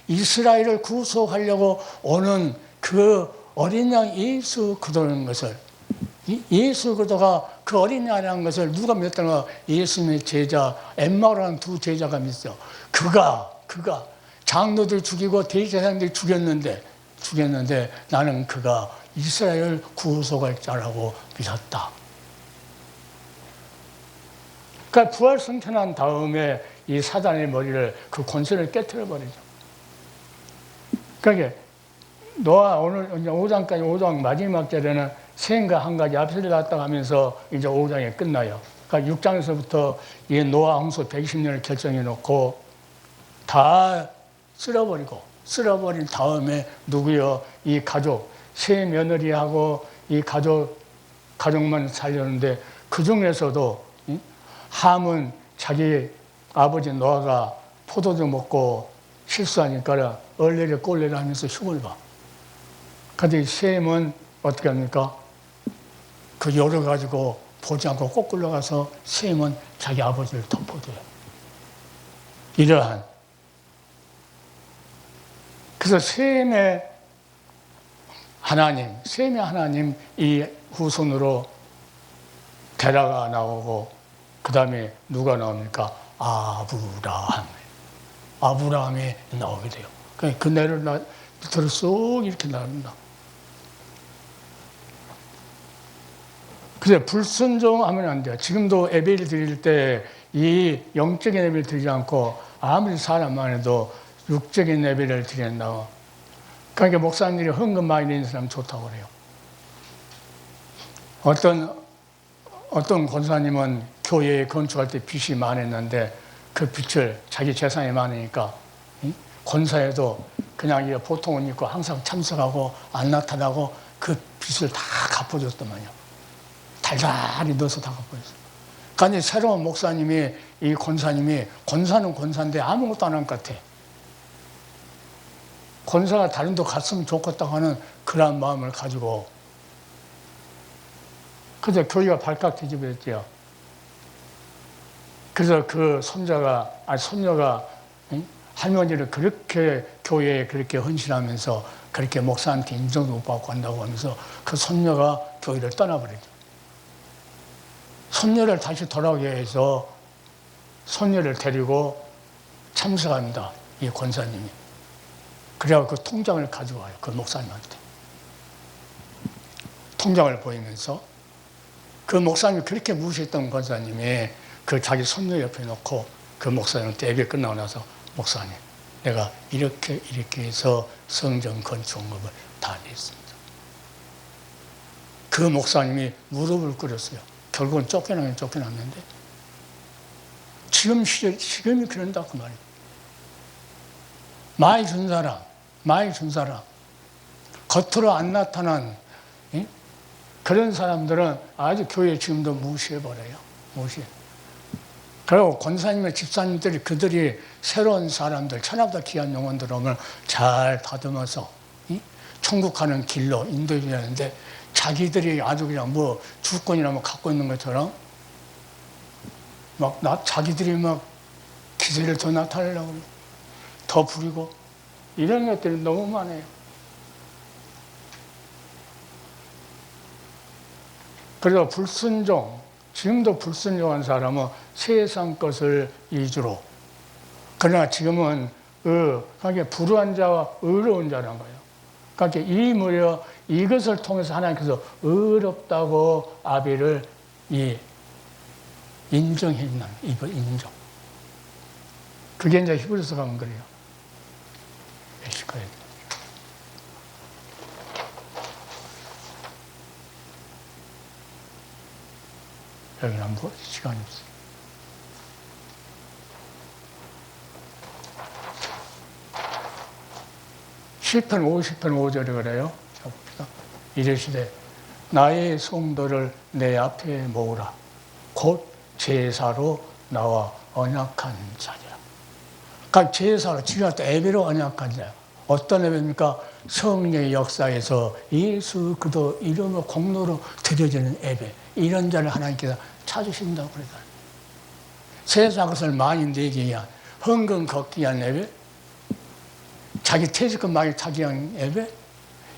이스라엘을 구속하려고 오는 그 어린 양 예수 그리스도라는 것을, 예수 그리스도가 그 어린 양이라는 것을 누가 믿었다는 거? 예수님의 제자 엠마오라는 두 제자가 믿었어요. 그가 장로들 죽이고 대제사장들 죽였는데 나는 그가 이스라엘 구속할 자라고 믿었다. 그러니까 부활 승천한 다음에 이 사단의 머리를 그 권세를 깨트려 버리죠. 그러니까 노아 오늘 5장까지 5장 마지막 절에는 셈과 한 가지 야벳을 낳았다고 하면서 이제 5장에 끝나요. 그러니까 6장에서부터 이 노아 홍수 120년을 결정해 놓고 다 쓸어버린 다음에 누구요? 이 가족 세 며느리하고 이 가족만 살렸는데 그 중에서도 함은 자기 아버지 노아가 포도주 먹고 실수하니까 얼레리 꼴레리 하면서 흉을 봐. 근데 셈은 어떻게 합니까? 그 열어가지고 보지 않고 거꾸로 가서 셈은 자기 아버지를 덮어줘요. 이러한. 그래서 셈의 하나님 이 후손으로 데라가 나오고 그 다음에 누가 나옵니까? 아브라함이 나오게 돼요. 그 내를 밑으로 쏙 이렇게 나옵니다. 그래서 불순종하면 안 돼요. 지금도 예배를 드릴 때 이 영적인 예배를 드리지 않고 아무리 사람만 해도 육적인 예배를 드린다고. 그러니까 목사님들이 헌금 많이 내는 사람 좋다고 그래요. 어떤 권사님은 교회에 건축할 때 빚이 많았는데 그 빚을 자기 재산이 많으니까 권사에도 그냥 보통 옷 입고 항상 참석하고 안 나타나고 그 빚을 다 갚아줬더만요. 달달이 넣어서 다 갚아줬어요. 그러니까 새로운 목사님이 이 권사님이 권사는 권사인데 아무것도 안 한 것 같아. 권사가 다른 데 갔으면 좋겠다고 하는 그런 마음을 가지고 그래서 교회가 발칵 뒤집어졌죠. 그래서 그 손녀가 할머니를 그렇게 교회에 그렇게 헌신하면서 그렇게 목사한테 인정도 못 받고 한다고 하면서 그 손녀가 교회를 떠나버리죠. 손녀를 다시 돌아오게 해서 손녀를 데리고 참석합니다. 이 권사님이. 그래야 그 통장을 가지고 와요. 그 목사님한테. 통장을 보이면서 그 목사님이 그렇게 무시했던 권사님이 그 자기 손녀 옆에 놓고 그 목사님한테 예배 끝나고 나서 목사님, 내가 이렇게 해서 성전 건축업을 다 냈습니다. 그 목사님이 무릎을 꿇었어요. 결국은 쫓겨났는데 지금이 그런다 그 말이에요. 많이 준 사람 겉으로 안 나타난 그런 사람들은 아주 교회 지금도 무시해버려요. 그리고 권사님의 집사님들이 그들이 새로운 사람들, 천하보다 귀한 영혼들 오면 잘 다듬어서 천국 가는 길로 인도해야 하는데 자기들이 아주 그냥 주권이나 갖고 있는 것처럼 자기들이 기세를 더 나타내려고 그래요. 더 부리고 이런 것들이 너무 많아요. 그래서 지금도 불순종한 사람은 세상 것을 위주로. 그러나 지금은 그러니까 불의한 자와 의로운 자라는 거예요. 그러니까 이것을 통해서 하나님께서 의롭다고 아벨을 인정했나 인정. 그게 이제 히브리서 가면 그래요. 여기는 한번 시간이 없어요. 시편 50편 5절에 그래요. 자 봅시다. 이르시되 나의 성도를 내 앞에 모으라. 곧 제사로 나와 언약한 자니라. 그러니까 제사로 지금 예배로 언약한 자예요. 어떤 예배입니까? 성령의 역사에서 예수 그리스도 이름으로 공로로 드려지는 예배. 이런 자를 하나님께서 찾으신다고 그러잖아요. 세상 것을 많이 내기 위한 헌금 걷기 위한 예배, 자기 퇴직금 많이 타기 위한 예배,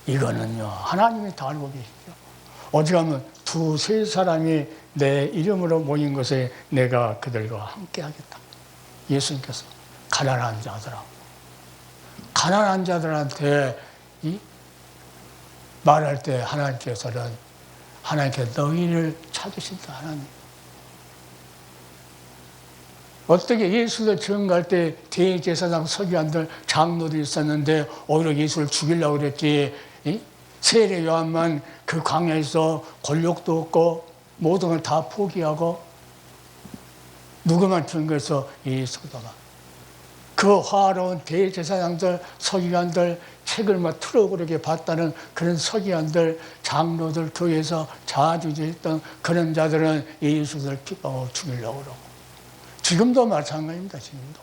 이거는요 하나님이 다 알고 계시죠. 어지간하면 두세 사람이 내 이름으로 모인 것에 내가 그들과 함께 하겠다. 예수님께서 가난한 자들한테 말할 때 하나님께 너희를 찾으신다. 하나님. 어떻게 예수를 증거할 때 대제사장 서기관들 장로들이 있었는데 오히려 예수를 죽이려고 그랬지. 세례 요한만 그 광야에서 권력도 없고 모든 걸 다 포기하고 누구만 증거해서 예수가 그 화려한 대제사장들, 서기관들, 책을 막 틀어그렇게 봤다는 그런 서기관들, 장로들, 교회에서 자주했던 그런 자들은 예수를 핍박하고 죽이려고 그러고. 지금도 마찬가지입니다, 지금도.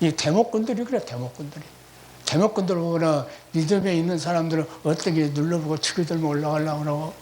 이 대목꾼들이 그래, 대목꾼들이. 대목꾼들 보거나 믿음에 있는 사람들은 어떻게 눌러보고 치고 들면 올라가려고 그러고.